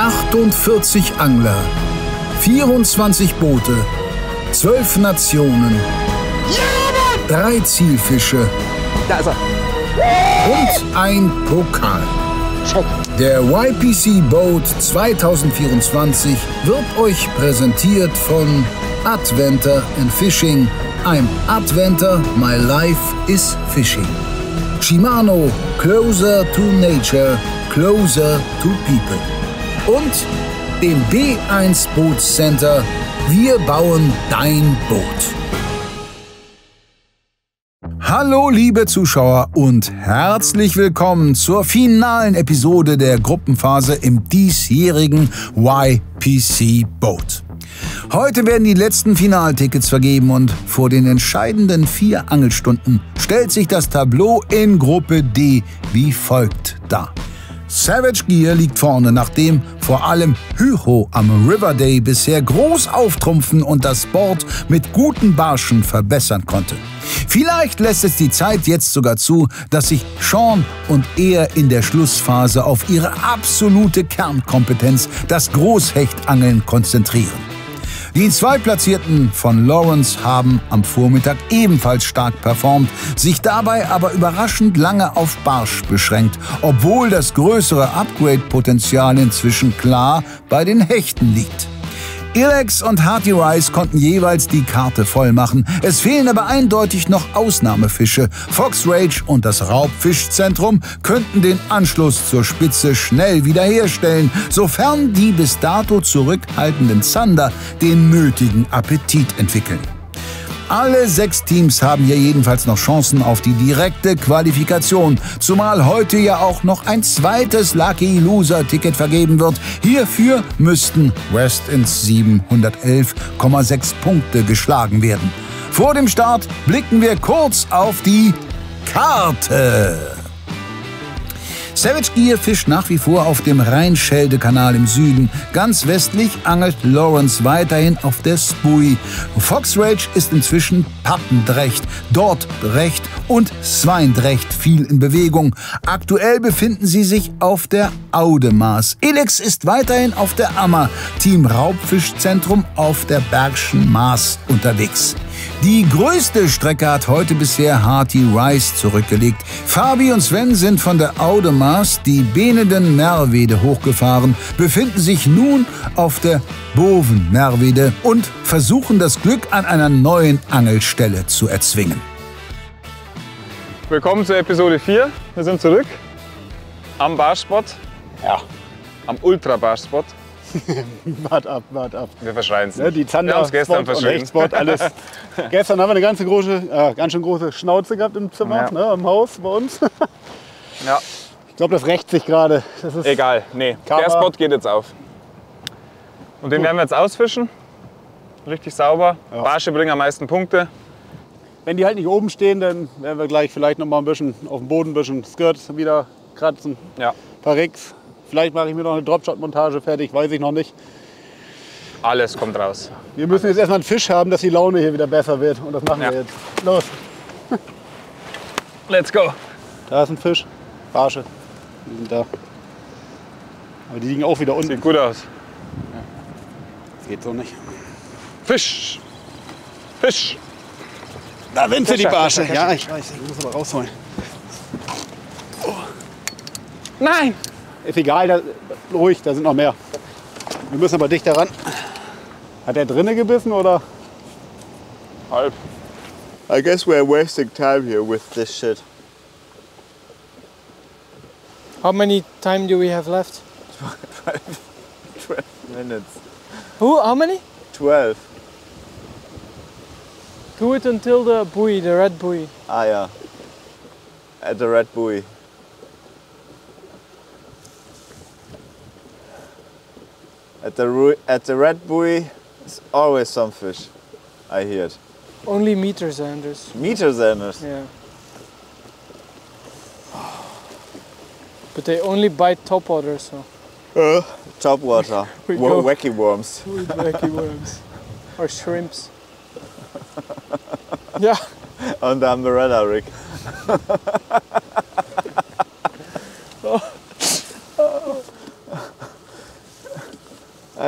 48 Angler, 24 Boote, 12 Nationen, 3 Zielfische und ein Pokal. Der YPC Boat 2024 wird euch präsentiert von Adventure in Fishing. I'm Adventure, my life is fishing. Shimano, closer to nature, closer to people. Und dem B1 Boat Center, wir bauen dein Boot. Hallo liebe Zuschauer und herzlich willkommen zur finalen Episode der Gruppenphase im diesjährigen YPC Boat. Heute werden die letzten Finaltickets vergeben und vor den entscheidenden 4 Angelstunden stellt sich das Tableau in Gruppe D wie folgt dar. Savage Gear liegt vorne, nachdem vor allem Hyho am River Day bisher groß auftrumpfen und das Board mit guten Barschen verbessern konnte. Vielleicht lässt es die Zeit jetzt sogar zu, dass sich Sean und er in der Schlussphase auf ihre absolute Kernkompetenz, das Großhechtangeln, konzentrieren. Die Zweitplatzierten von Lawrence haben am Vormittag ebenfalls stark performt, sich dabei aber überraschend lange auf Barsch beschränkt, obwohl das größere Upgrade-Potenzial inzwischen klar bei den Hechten liegt. Ilex und Hearty Rice konnten jeweils die Karte voll machen. Es fehlen aber eindeutig noch Ausnahmefische. Fox Rage und das Raubfischzentrum könnten den Anschluss zur Spitze schnell wiederherstellen, sofern die bis dato zurückhaltenden Zander den nötigen Appetit entwickeln. Alle 6 Teams haben hier jedenfalls noch Chancen auf die direkte Qualifikation, zumal heute ja auch noch ein zweites Lucky Loser Ticket vergeben wird. Hierfür müssten West ins 711,6 Punkte geschlagen werden. Vor dem Start blicken wir kurz auf die Karte. Savage Gear fischt nach wie vor auf dem Rhein-Schelde-Kanal im Süden. Ganz westlich angelt Lawrence weiterhin auf der Spui. Fox Rage ist inzwischen Pappendrecht, Dordrecht und Sweindrecht viel in Bewegung. Aktuell befinden sie sich auf der Audemaas. Ilex ist weiterhin auf der Ammer, Team Raubfischzentrum auf der Bergschen Maas unterwegs. Die größte Strecke hat heute bisher Hearty Rice zurückgelegt. Fabi und Sven sind von der Audemaas die Beneden Merwede hochgefahren, befinden sich nun auf der Boven Merwede und versuchen das Glück an einer neuen Angelstelle zu erzwingen. Willkommen zur Episode 4. Wir sind zurück am Barspot. Ja, am Ultra-Barspot. Wart ab. Wir verschreien es nicht. Ja, die Zander, gestern Spot, alles. Gestern haben wir eine ganz schön große Schnauze gehabt im Zimmer, ja. Ne, im Haus bei uns. Ja. Ich glaube, das rächt sich gerade. Egal, nee, der Spot geht jetzt auf. Und den werden wir jetzt ausfischen. Richtig sauber. Ja. Barsche bringen am meisten Punkte. Wenn die halt nicht oben stehen, dann werden wir gleich vielleicht noch mal ein bisschen auf dem Boden ein bisschen Skirt wieder kratzen. Ja. Ein paar Rigs. Vielleicht mache ich mir noch eine Dropshot-Montage fertig, weiß ich noch nicht. Alles kommt raus. Wir müssen jetzt erstmal einen Fisch haben, dass die Laune hier wieder besser wird. Und das machen wir jetzt. Los. Let's go. Da ist ein Fisch. Barsche. Die sind da. Aber die liegen auch wieder unten. Sieht gut aus. Ja. Das geht so nicht. Fisch. Fisch. Da windet die Barsche. Ja, ich weiß. Ich muss aber rausholen. Oh. Nein. Ist egal, ruhig, da sind noch mehr. Wir müssen aber dichter ran. Hat er drinnen gebissen oder? Halb. I guess we're wasting time here with this shit. How many time do we have left? 12 minutes. How many? 12. Do it until the buoy, the red buoy. Ah yeah. At the red buoy. At the red buoy, there's always some fish. I hear it. Only meter sanders. Meter sanders? Yeah. But they only bite topwater, so. Top water. Wacky worms. Wacky worms. Or shrimps. Yeah. On the umbrella rig.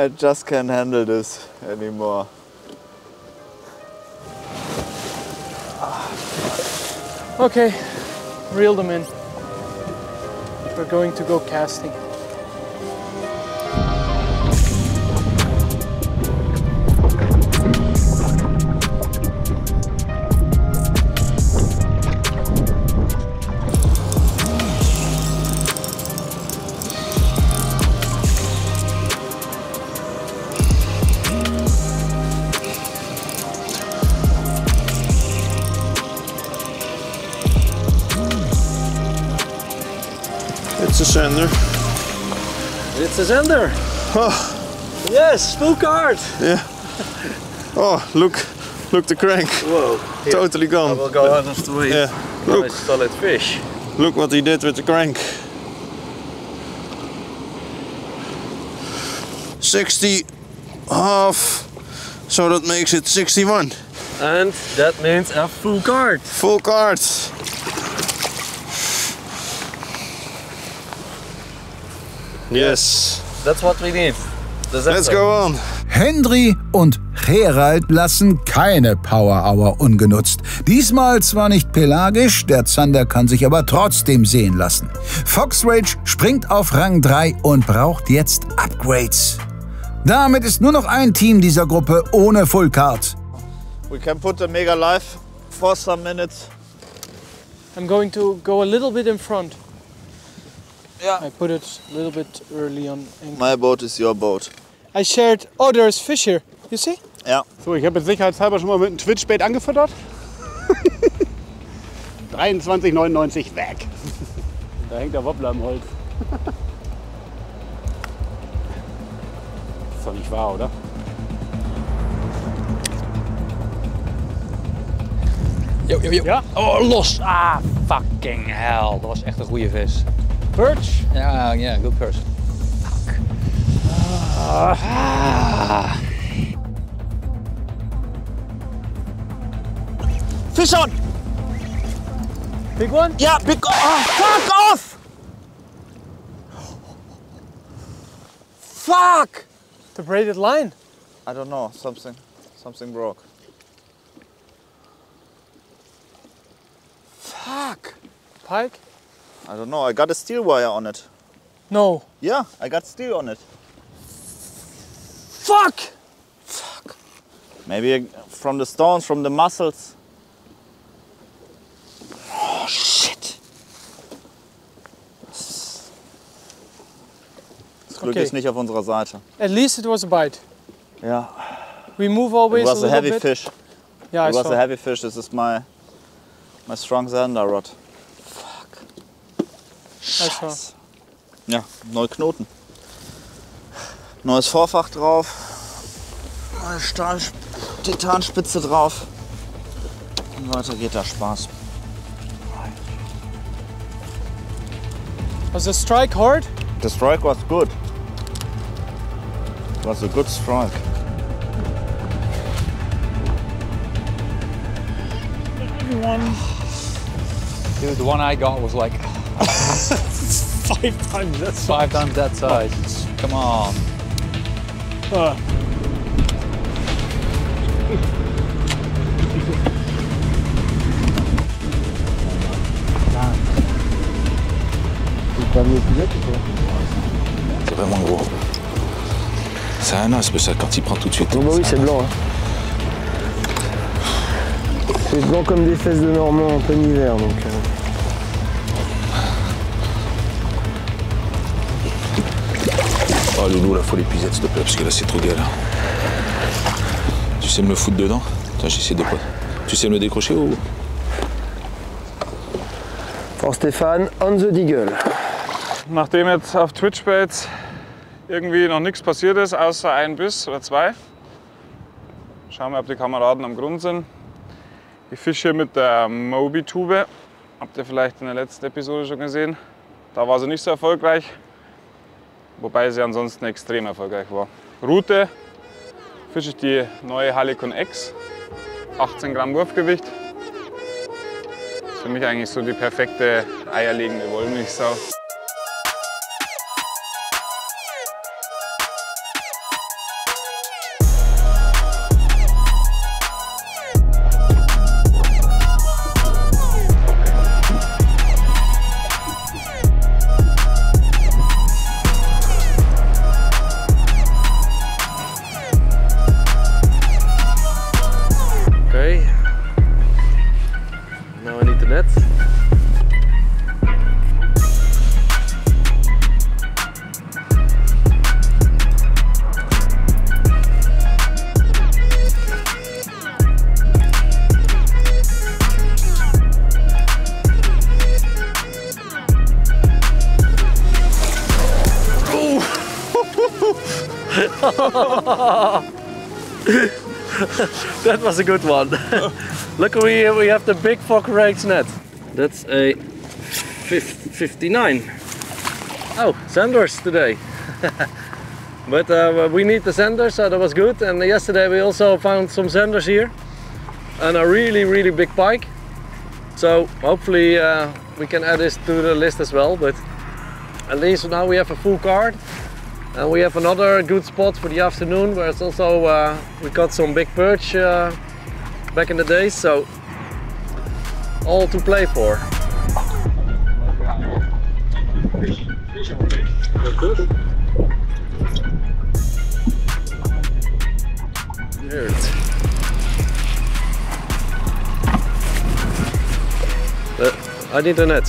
I just can't handle this anymore. Okay, reel them in. We're going to go casting. It's a sender. It's a sender. Oh, Yes, full card. yeah. Oh, look the crank. Whoa. Here, Totally I gone. will go out of the way. Yeah. Look, Nice solid fish. look what he did with the crank. 60 half. So that makes it 61. And that means a full card. Full card. Yes. That's what we need. The sender. Let's go on. Hendry und Gerald lassen keine Power Hour ungenutzt. Diesmal zwar nicht pelagisch, der Zander kann sich aber trotzdem sehen lassen. Fox Rage springt auf Rang 3 und braucht jetzt Upgrades. Damit ist nur noch ein Team dieser Gruppe ohne Full Card. We can put the Mega Live for some minutes. I'm going to go a little bit in front. Yeah. I put it a little bit early on anchor. My boat is your boat. I shared. Oh, there's fish here. You see? Ja. So, ich habe jetzt sicherheitshalber schon mal mit einem Twitch-Bait angefüttert. 23,99 weg. Da hängt der Wobbler im Holz. Ist doch nicht wahr, oder? Yo. Ja? Oh, los! Ah, fucking hell. Dat was echt een goede vis. Perch. Ja, good person. Fuck. Fish on! Big one? Yeah, big. Oh, fuck off! Fuck! The braided line. I don't know. Something broke. Fuck! Pike? I don't know. I got a steel wire on it. No. Yeah, I got steel on it. Fuck! Maybe from the stones, from the muscles. Oh shit! Das Glück Okay. ist nicht auf unserer Seite. At least it was a bite. Yeah. We move It always was a a little heavy bit. fish. Yeah, I It was saw. a heavy fish. This is my strong zander rod. I saw. Ja, neue Knoten. Neues Vorfach drauf. Neue Titanspitze drauf. Und weiter geht der Spaß. Was the strike hard? The strike was good. It was a good strike. Dude, the one I got was like 5 times das. 5 times that size. Come on. C'est vraiment gros. C'est un as, mais ça, quand il prend tout de suite. Oh bah oui, c'est blanc. Hein. C'est blanc comme des fesses de Normand en plein hiver. Donc, Oh Loulou, là, faut l'épuisette, s'il te plaît, parce que là, c'est trop galère. Tu sais me le foutre dedans? Attends, j'essaie de quoi? Tu sais me le décrocher ou? For Stefan, on the Deagle. Nachdem jetzt auf Twitch-Baits irgendwie noch nichts passiert ist, außer ein Biss oder zwei, schauen wir, ob die Kameraden am Grund sind. Ich fische hier mit der Moby-Tube. Habt ihr vielleicht in der letzten Episode schon gesehen. Da war sie nicht so erfolgreich, wobei sie ansonsten extrem erfolgreich war. Route fische ich die neue Halicon X, 18 Gramm Wurfgewicht. Das ist für mich eigentlich so die perfekte eierlegende Wollmilchsau. That was a good one. Luckily we have the big Fok Rakes net. That's a 59. Oh, sanders today. But we need the sanders, so that was good. And yesterday we also found some sanders here. And a really big pike. So hopefully we can add this to the list as well. But at least now we have a full card. And we have another good spot for the afternoon where it's also, we got some big perch back in the days. So all to play for. I need a net.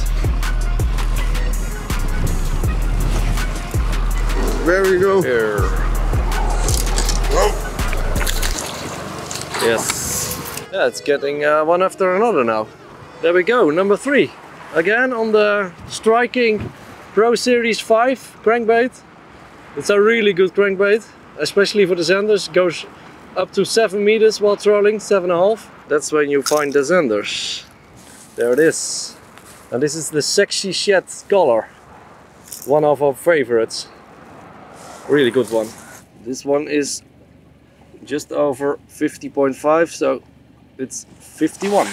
There we go. Here. Yes. Yeah, it's getting one after another now. There we go, number 3. Again on the Striking Pro Series 5 crankbait. It's a really good crankbait, especially for the sanders. Goes up to 7 meters while trolling, 7.5. That's when you find the sanders. There it is. And this is the Sexy Shed color. One of our favorites. Really good one. This one is just over 50.5, so it's 51.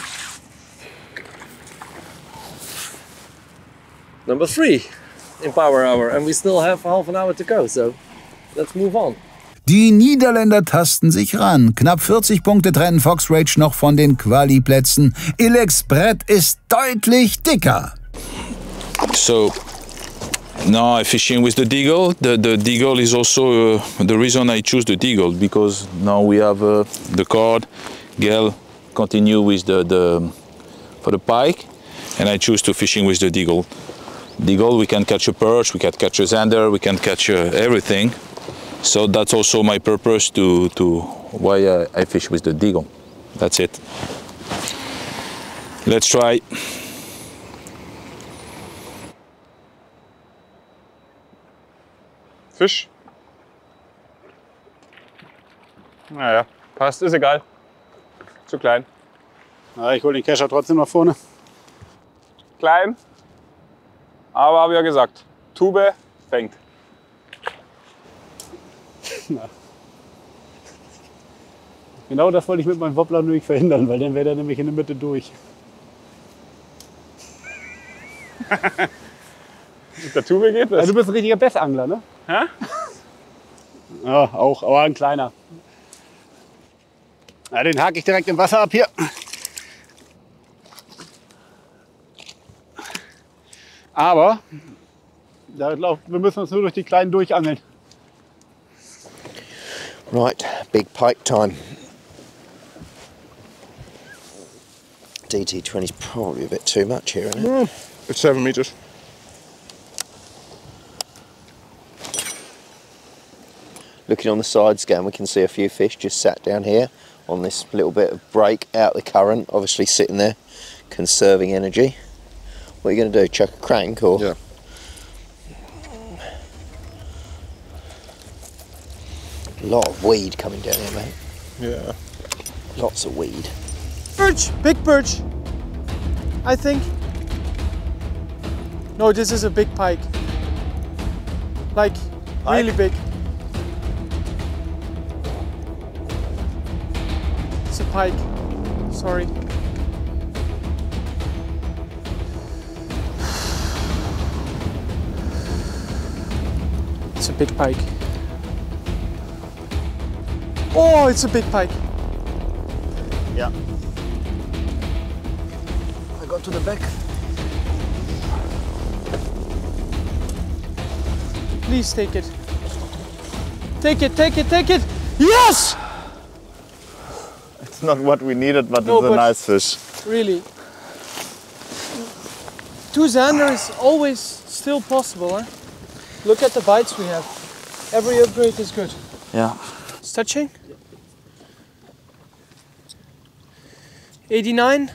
Number 3 in Power Hour, and we still have half an hour to go, so let's move on. Die Niederländer tasten sich ran. Knapp 40 Punkte trennen Fox Rage noch von den Quali-Plätzen. Ilex Brett ist deutlich dicker. So now I'm fishing with the Deagle. The Deagle is also the reason I choose the Deagle, because now we have the card. Gael continue with for the pike, and I choose to fishing with the Deagle. Deagle, we can catch a perch, we can catch a zander, we can catch everything. So that's also my purpose to why I fish with the Deagle. That's it. Let's try. Fisch. Naja, passt, ist egal. Zu klein. Ja, ich hole den Kescher trotzdem nach vorne. Klein. Aber habe ja gesagt, Tube fängt. Na. Genau das wollte ich mit meinem Wobbler nämlich verhindern, weil dann wäre der nämlich in der Mitte durch. Mit der Tube geht das. Also du bist ein richtiger Bessangler, ne? Hä? Ja, auch, aber ein kleiner. Ja, den hake ich direkt im Wasser ab hier. Aber wir müssen uns nur durch die Kleinen durchangeln. Right, big pike time. DT20 is probably a bit too much here, isn't it? It's 7 meters. Looking on the side scan, we can see a few fish just sat down here on this little bit of break out the current, obviously sitting there, conserving energy. What are you going to do, chuck a crank or? Yeah. A lot of weed coming down here, mate. Yeah. Lots of weed. Perch, big perch, I think. No, this is a big pike. Like, really big. It's a pike, sorry. It's a big pike. Oh, it's a big pike. Yeah. I got to the back. Please take it. Take it, take it, take it. Yes! It's not what we needed, but No, it's a but- nice fish. Really. 2 zander is always still possible, huh? Look at the bites we have. Every upgrade is good. Yeah. It's touching. 89.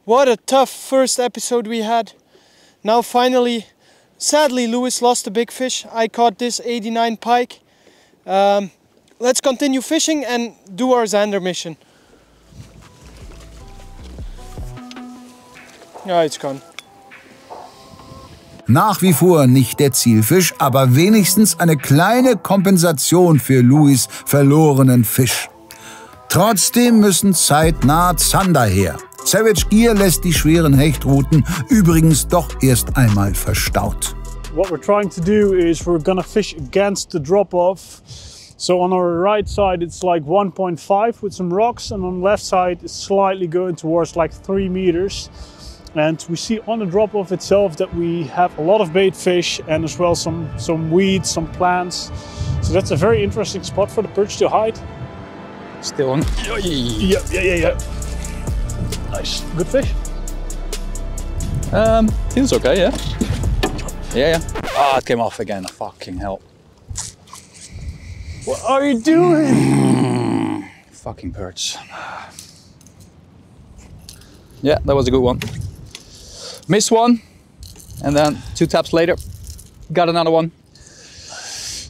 What a tough first episode we had. Now finally Sadly, Lewis lost a big fish. I caught this 89 pike. Let's continue fishing and do our Zander mission. Ja, it's gone. Nach wie vor nicht der Zielfisch, aber wenigstens eine kleine Kompensation für Louis' verlorenen Fisch. Trotzdem müssen zeitnah Zander her. Savage Gear lässt die schweren Hechtruten übrigens doch erst einmal verstaut. What we're trying to do is we're gonna fish against the drop-off. So on our right side it's like 1.5 with some rocks, and on the left side it's slightly going towards like 3 meters. And we see on the drop-off itself that we have a lot of bait fish and as well some weeds, some plants. So that's a very interesting spot for the perch to hide. Still on. Yeah. Nice, good fish. Feels okay, yeah. Yeah. Ah, it came off again. Fucking hell. What are you doing? Fucking perch. Yeah, that was a good one. Missed one, and then 2 taps later, got another one.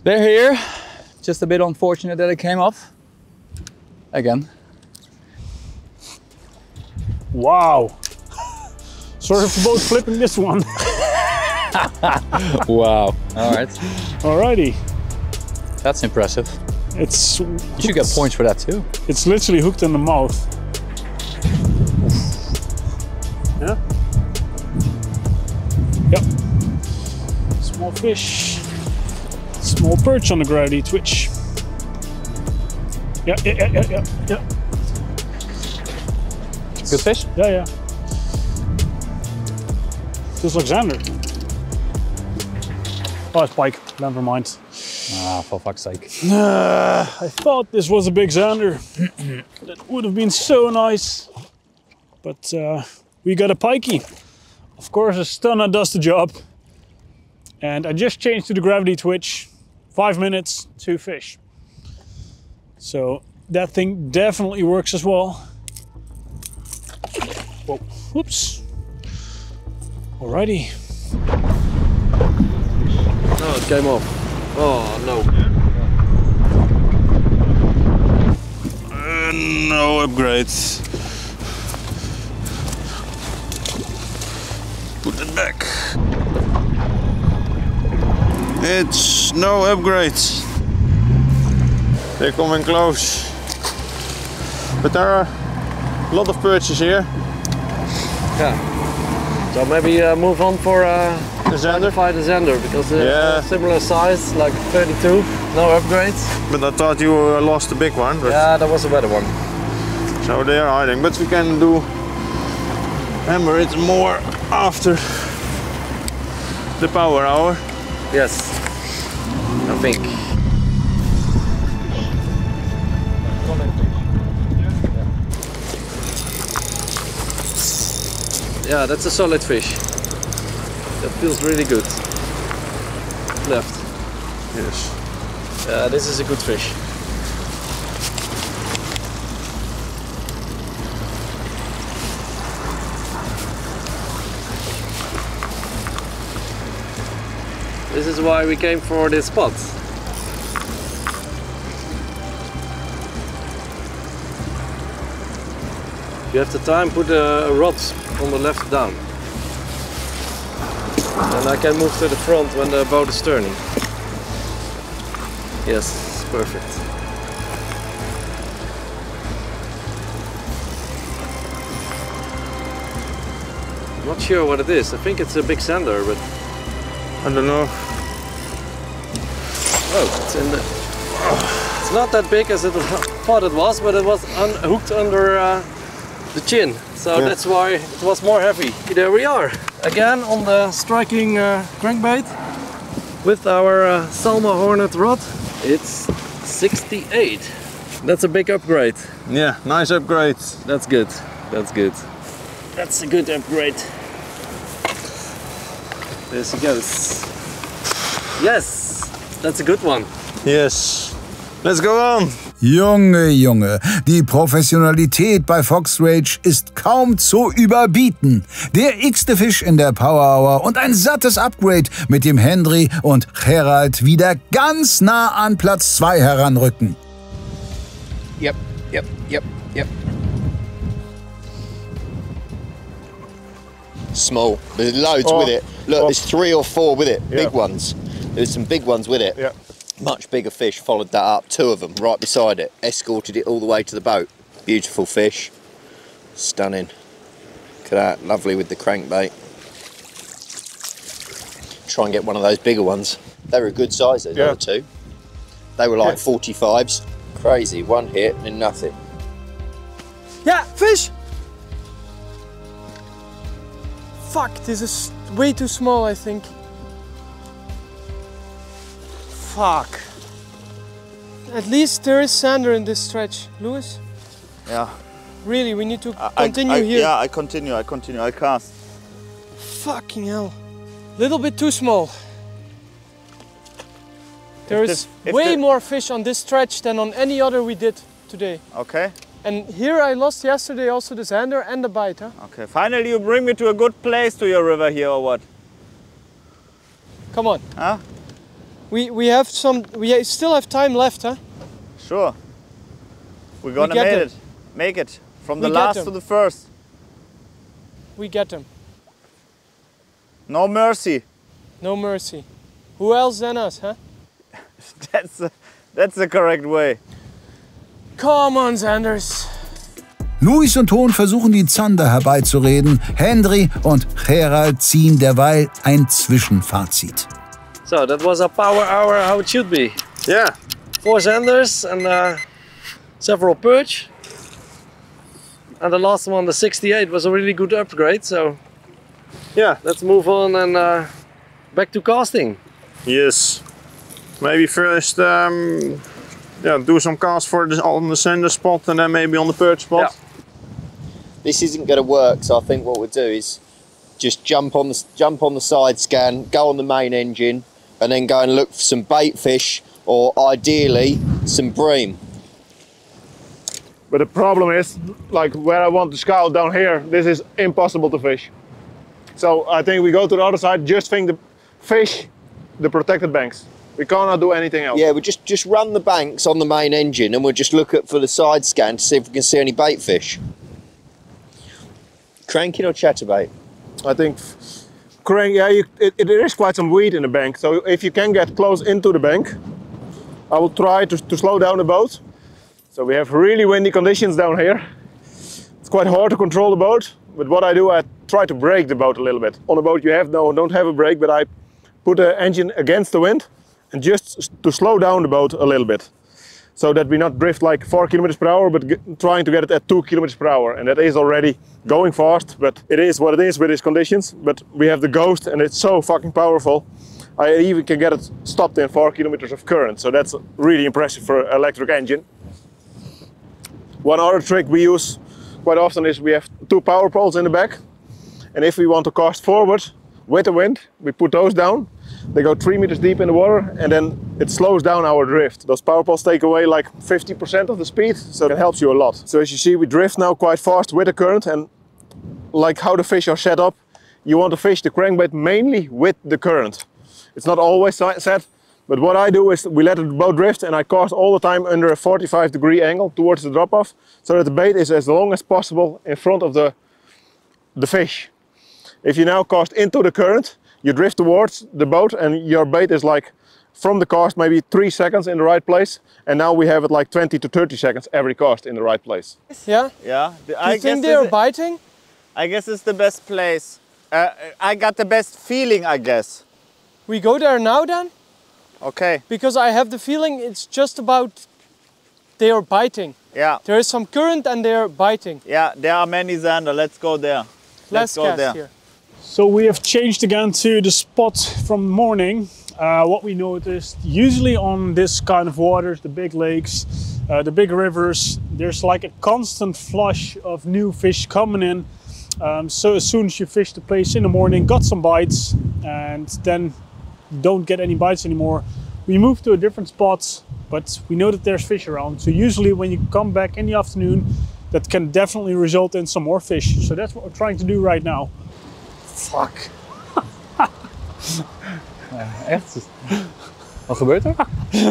They're here. Just a bit unfortunate that it came off. Again. Wow. Sorry for both flipping this one. Wow. All right. Alrighty. That's impressive. It's. You should get points for that too. It's literally hooked in the mouth. Yeah. Yep. Small fish. Small perch on the gravity twitch. Yeah. Good fish? Yeah. Feels like Zander. Oh, it's pike. Never mind. Ah, for fuck's sake. I thought this was a big Zander. That would have been so nice. But we got a pikey. Of course, a stunner does the job. And I just changed to the gravity twitch. 5 minutes, 2 fish. So that thing definitely works as well. Whoa, whoops. Alrighty. No, it came off. Oh no. No upgrades. Put it back. It's no upgrades. They're coming close. But there are a lot of perches here. Yeah. So maybe move on for The Zander? find the Zander, because Yeah. similar size, like 32, no upgrades. But I thought you lost the big one. But Yeah, that was a better one. So they are hiding. But we can do hammer it more after the power hour. Yes, I think. Yeah, that's a solid fish. That feels really good. Left. Yes. Yeah, this is a good fish. This is why we came for this spot. If you have the time, put a rod on the left down. And I can move to the front when the boat is turning. Yes, perfect. I'm not sure what it is. I think it's a big Zander, but I don't know. oh, it's in the. It's not that big as I thought it was, but it was hooked under the chin, so that's why it was more heavy. There we are, again on the striking crankbait with our Salma Hornet rod. It's 68. That's a big upgrade. Yeah, nice upgrade. That's good. That's good. That's a good upgrade. There she goes. Yes, that's a good one. Yes. Let's go on. Junge, Junge, die Professionalität bei Fox Rage ist kaum zu überbieten. Der x-te Fisch in der Power Hour und ein sattes Upgrade, mit dem Henry und Gerald wieder ganz nah an Platz 2 heranrücken. Yep. Small. There's loads with it. Look, there's 3 or 4 with it. Big ones. There's some big ones with it. Yeah. Much bigger fish followed that up. 2 of them right beside it. Escorted it all the way to the boat. Beautiful fish. Stunning. Look at that. Lovely with the crankbait. Try and get one of those bigger ones. They were a good size, those other 2. They were like 45s. Crazy. 1 hit and then nothing. Yeah, fish! Fuck, this is way too small, I think. Fuck. At least there is sander in this stretch. Lewis? Yeah. Really, we need to continue here. Yeah, I continue. I cast. Fucking hell. Little bit too small. There is way more fish on this stretch than on any other we did today. Okay. And here I lost yesterday also the sander and the bite, huh? Okay, finally you bring me to a good place to your river here, or what? Come on. Huh? We still have time left, huh? Sure. We're gonna make it. From the last to the first. We get them. No mercy. No mercy. Who else than us, huh? That's the correct way. Come on, Sanders. Luis und Ton versuchen die Zander herbeizureden. Henry und Gerald ziehen derweil ein Zwischenfazit. So that was a power hour how it should be. Yeah. 4 sanders and several perch. And the last one, the 68, was a really good upgrade. So yeah, let's move on and back to casting. Yes. Maybe first do some casts on the sander spot and then maybe on the perch spot. Yeah. This isn't going to work, so I think what we'll do is just jump on the side scan, go on the main engine, and then go and look for some bait fish or ideally some bream. But the problem is, like where I want to scout down here, this is impossible to fish. So I think we go to the other side, just fish the protected banks. We cannot do anything else. Yeah, we just run the banks on the main engine and we'll just look for the side scan to see if we can see any bait fish. Cranking or chatterbait? I think crank, yeah, there is quite some weed in the bank. So if you can get close into the bank, I will try to slow down the boat. So we have really windy conditions down here. It's quite hard to control the boat, but what I do, I try to brake the boat a little bit. On a boat you don't have a brake, but I put the engine against the wind and just to slow down the boat a little bit. So that we not drift like 4 kilometers per hour, but trying to get it at 2 kilometers per hour. And that is already going fast, but it is what it is with these conditions. But we have the Ghost and it's so fucking powerful. I even can get it stopped in 4 kilometers of current. So that's really impressive for an electric engine. One other trick we use quite often is we have 2 power poles in the back. And if we want to cast forward with the wind, we put those down. They go 3 meters deep in the water and then it slows down our drift. Those power poles take away like 50% of the speed, so it helps you a lot. So as you see, we drift now quite fast with the current, and like how the fish are set up, you want to fish the crankbait mainly with the current. It's not always set, but what I do is we let the boat drift and I cast all the time under a 45-degree angle towards the drop-off, so that the bait is as long as possible in front of the fish. If you now cast into the current, you drift towards the boat and your bait is like from the cast maybe 3 seconds in the right place, and now we have it like 20 to 30 seconds every cast in the right place. Yeah? Yeah. You think they are biting? I guess it's the best place. I got the best feeling, I guess. We go there now then? Okay. Because I have the feeling it's just about they are biting. Yeah. There is some current and they are biting. Yeah, there are many zander. Let's go there. Let's go there. Here. So we have changed again to the spot from morning. What we noticed, usually on this kind of waters, the big lakes, the big rivers, there's like a constant flush of new fish coming in. So as soon as you fish the place in the morning, got some bites, and then don't get any bites anymore, we move to a different spot but we know that there's fish around. So usually when you come back in the afternoon, that can definitely result in some more fish. So that's what we're trying to do right now. Fuck. Echt? Wat gebeurt er?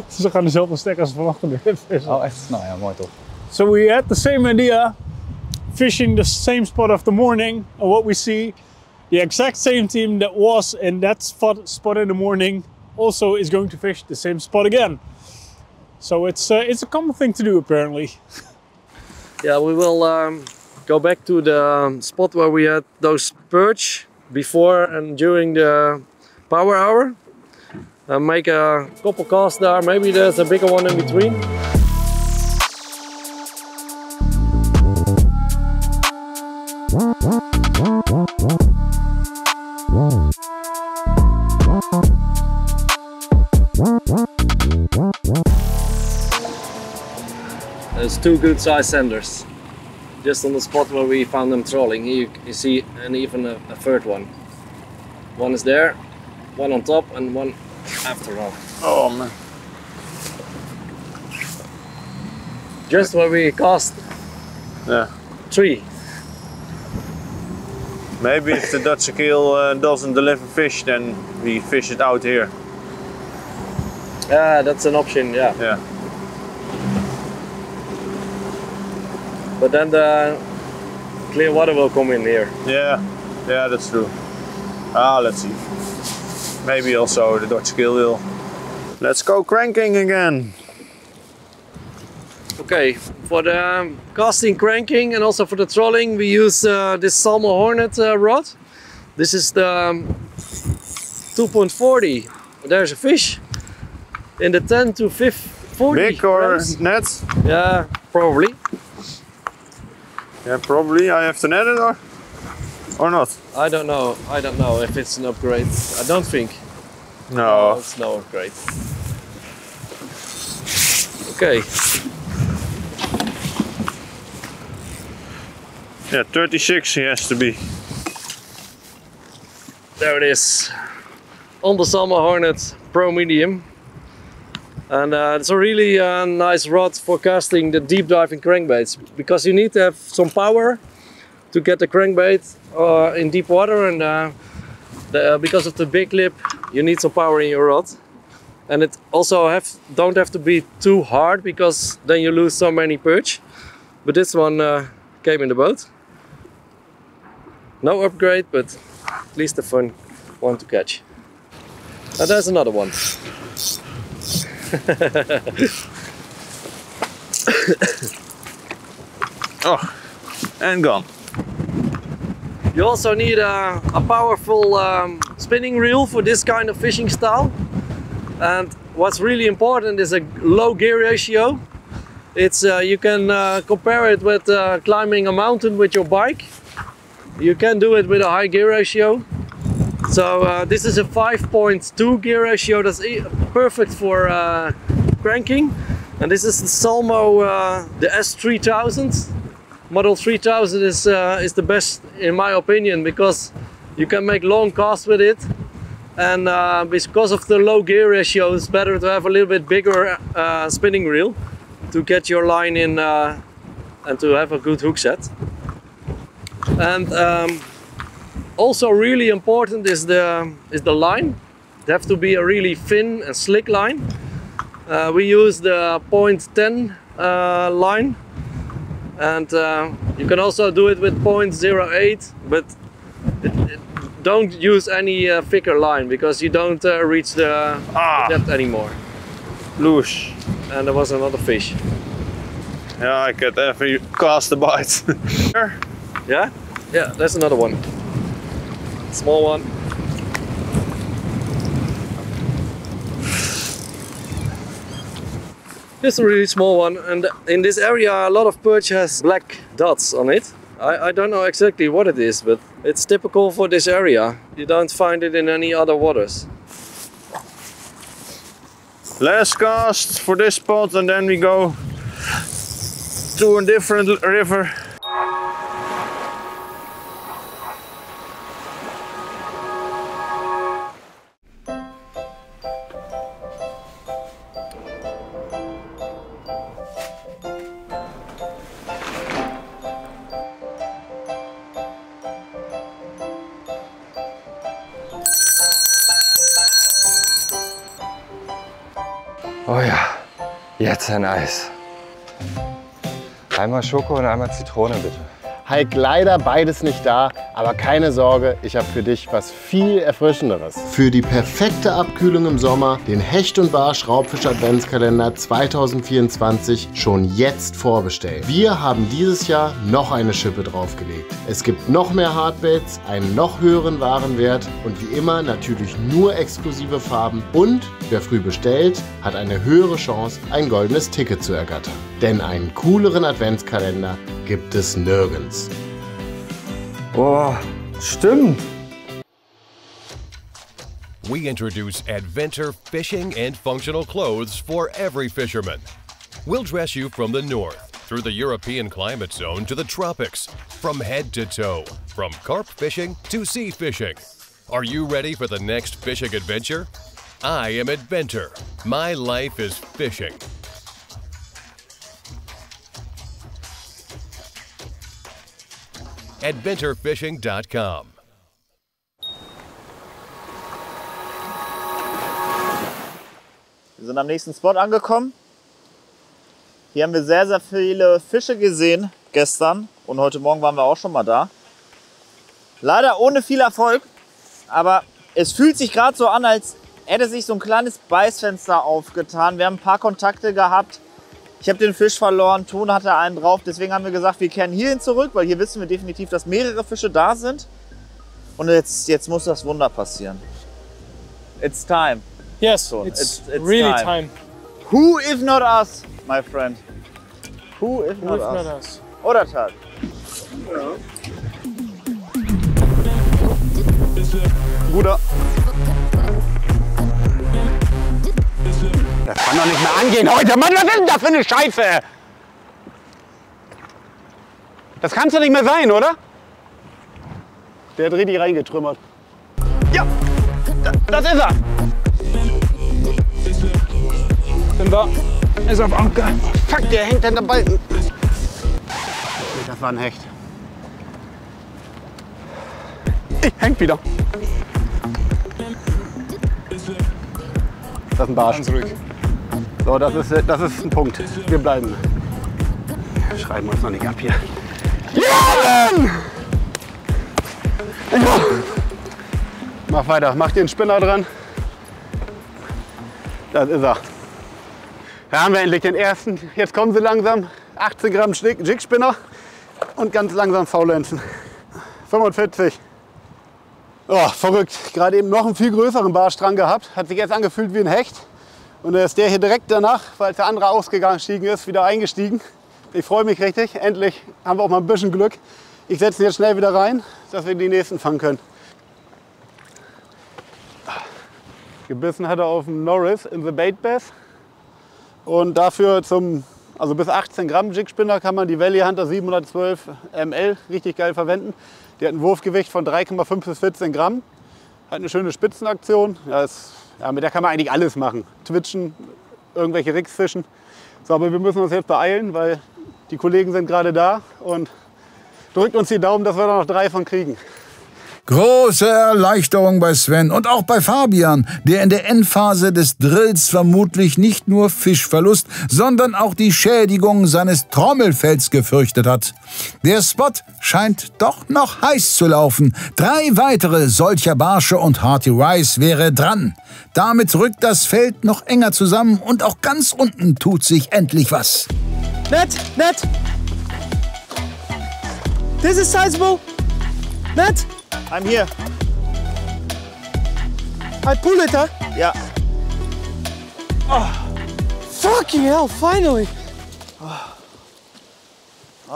Ze gaan dezelfde stek als vanochtend weer vissen. Oh echt? Nou ja, mooi toch. So we had the same idea, fishing the same spot of the morning, and what we see, the exact same team that was in that spot in the morning also is going to fish the same spot again. So it's a common thing to do apparently. Yeah, we will go back to the spot where we had those perch before and during the power hour. Make a couple casts there, maybe there's a bigger one in between. There's two good sized senders, just on the spot where we found them trolling. Here you see, and even a third one. One is there, one on top and one after all. Oh man. Just where we cast. Yeah. 3. Maybe if the Dutch keel doesn't deliver fish, then we fish it out here. Yeah, that's an option, yeah. Yeah. But then the clear water will come in here. Yeah, yeah, that's true. Ah, let's see. Maybe also the Dutch keel will. Let's go cranking again. Okay, for the casting, cranking and also for the trolling we use this Salmo Hornet rod. This is the 2.40. There's a fish in the 10 to 40 Big or grams. net? Yeah, probably. Yeah, probably. I have to net it or not? I don't know. I don't know if it's an upgrade. I don't think. No. It's no upgrade. Okay. Yeah, 36 he has to be. There it is. On the Salmo Hornet Pro Medium. And it's a really nice rod for casting the deep diving crankbaits, because you need to have some power to get the crankbait in deep water, and because of the big lip you need some power in your rod. And it also don't have to be too hard, because then you lose so many perch. But this one came in the boat. No upgrade, but at least a fun one to catch. And there's another one. Oh, and gone. You also need a powerful spinning reel for this kind of fishing style. And what's really important is a low gear ratio. It's you can compare it with climbing a mountain with your bike. You can do it with a high gear ratio. So this is a 5.2 gear ratio. That's perfect for cranking. And this is the Salmo, the S3000. Model 3000 is the best in my opinion, because you can make long casts with it. And because of the low gear ratio, it's better to have a little bit bigger spinning reel to get your line in and to have a good hook set. And also really important is the line. It has to be a really thin and slick line. We use the 0.10 line, and you can also do it with 0.08, but don't use any thicker line, because you don't reach the depth anymore. Loose. And there was another fish. Yeah, I could every cast a bite. Yeah? Yeah, there's another one. Small one. Just a really small one, and in this area a lot of perch has black dots on it. I don't know exactly what it is, but it's typical for this area. You don't find it in any other waters. Last cast for this spot, and then we go to a different river. Oh ja, jetzt ein Eis. Einmal Schoko und einmal Zitrone, bitte. Hulk, leider beides nicht da, aber keine Sorge, ich habe für dich was viel Erfrischenderes. Für die perfekte Abkühlung im Sommer den Hecht und Barsch Schraubfisch Adventskalender 2024 schon jetzt vorbestellen. Wir haben dieses Jahr noch eine Schippe draufgelegt. Es gibt noch mehr Hardbaits, einen noch höheren Warenwert und wie immer natürlich nur exklusive Farben und wer früh bestellt, hat eine höhere Chance, ein goldenes Ticket zu ergattern. Denn einen cooleren Adventskalender gibt es nirgends. Oh, stimmt. We introduce Adventure fishing and functional clothes for every fisherman. We'll dress you from the north, through the European climate zone to the tropics, from head to toe, from carp fishing to sea fishing. Are you ready for the next fishing adventure? I am Adventure. My life is fishing. AdventureFishing.com. Wir sind am nächsten Spot angekommen. Hier haben wir sehr, sehr viele Fische gesehen gestern und heute Morgen waren wir auch schon mal da. Leider ohne viel Erfolg, aber es fühlt sich gerade so an, als hätte sich so ein kleines Beißfenster aufgetan. Wir haben ein paar Kontakte gehabt. Ich habe den Fisch verloren, Ton hatte einen drauf, deswegen haben wir gesagt, wir kehren hierhin zurück, weil hier wissen wir definitiv, dass mehrere Fische da sind. Und jetzt muss das Wunder passieren. It's time. Yes, it's really time. Who if not us, my friend? Who if not us? Oder Tag? Guter. Das kann doch nicht mehr angehen heute. Mann, was ist denn das für eine Scheiße? Das kann's doch nicht mehr sein, oder? Der hat richtig reingetrümmert. Ja, das ist er. Sind wir. Ist auf Anker. Fuck, der hängt an der Balken. Das war ein Hecht. Hängt wieder. Das ist ein Barsch. Ganz ruhig. So, das ist ein Punkt. Wir bleiben. Schreiben wir uns noch nicht ab hier. Ja, Mann! Ja. Mach weiter, mach den Spinner dran. Das ist er. Da haben wir endlich den ersten. Jetzt kommen sie langsam. 18 Gramm Jigspinner und ganz langsam faulenzen. 45. Oh, verrückt. Gerade eben noch einen viel größeren Barsch dran gehabt. Hat sich jetzt angefühlt wie ein Hecht. Und dann ist der hier direkt danach, weil der andere ausgestiegen ist, wieder eingestiegen. Ich freue mich richtig. Endlich haben wir auch mal ein bisschen Glück. Ich setze ihn jetzt schnell wieder rein, dass wir die nächsten fangen können. Gebissen hat er auf dem Norris in the Bait Bass. Und dafür also bis 18 Gramm Jigspinner kann man die Valley Hunter 712 ml richtig geil verwenden. Die hat ein Wurfgewicht von 3,5 bis 14 Gramm. Hat eine schöne Spitzenaktion. Ja, mit der kann man eigentlich alles machen. Twitchen, irgendwelche Rigs fischen. So, aber wir müssen uns jetzt beeilen, weil die Kollegen sind gerade da. Und drückt uns die Daumen, dass wir da noch 3 von kriegen. Große Erleichterung bei Sven und auch bei Fabian, der in der Endphase des Drills vermutlich nicht nur Fischverlust, sondern auch die Schädigung seines Trommelfells gefürchtet hat. Der Spot scheint doch noch heiß zu laufen. 3 weitere solcher Barsche und Hearty Rice wäre dran. Damit rückt das Feld noch enger zusammen und auch ganz unten tut sich endlich was. Net! This is sizable. Net! I'm here. I pull it, huh? Yeah. Oh, fucking hell, finally.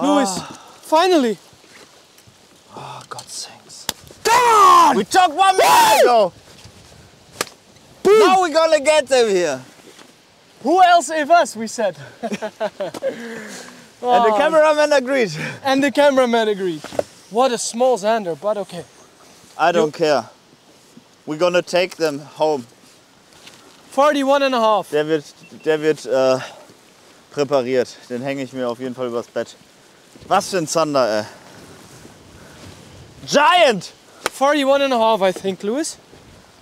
Louis, finally. Oh, God sakes. Come on! We took 1 minute ago. Boom. Now we're gonna get them here. Who else if us, we said. And the cameraman agreed. And the cameraman agreed. What a small zander, but okay. I don't care. We're gonna take them home. 41,5. Der wird präpariert. Den hänge ich mir auf jeden Fall übers Bett. Was für ein Zander, ey. Giant! 41,5, I think, Louis.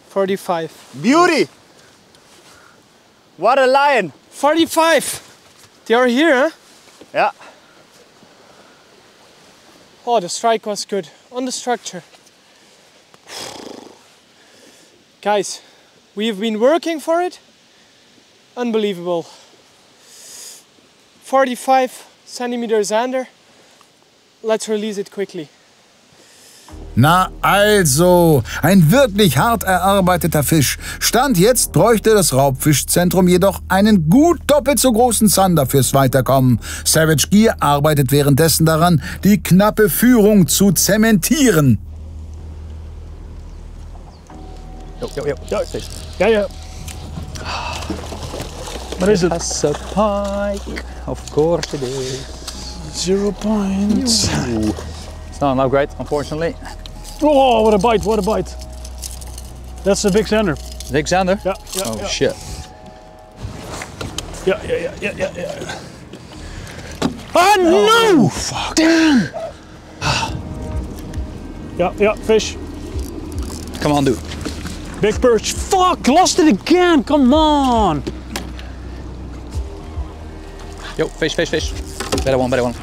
45. Beauty! What a line! 45! They are here, huh? Yeah. Oh, the strike was good. On the structure. Guys, we have been working for it. Unbelievable. 45 centimeters under. Let's release it quickly. Na also, ein wirklich hart erarbeiteter Fisch. Stand jetzt bräuchte das Raubfischzentrum jedoch einen gut doppelt so großen Zander fürs Weiterkommen. Savage Gear arbeitet währenddessen daran, die knappe Führung zu zementieren. Yeah. What is it? That's a pike. Of course it is. 0 points. It's not great, unfortunately. Oh, what a bite, what a bite. That's a big zander. Big zander? Yeah. Oh shit. Yeah. Oh no! Fuck. Damn! Yeah, fish. Come on, dude. Big perch. Fuck, lost it again, come on! Yo, fish. Better one.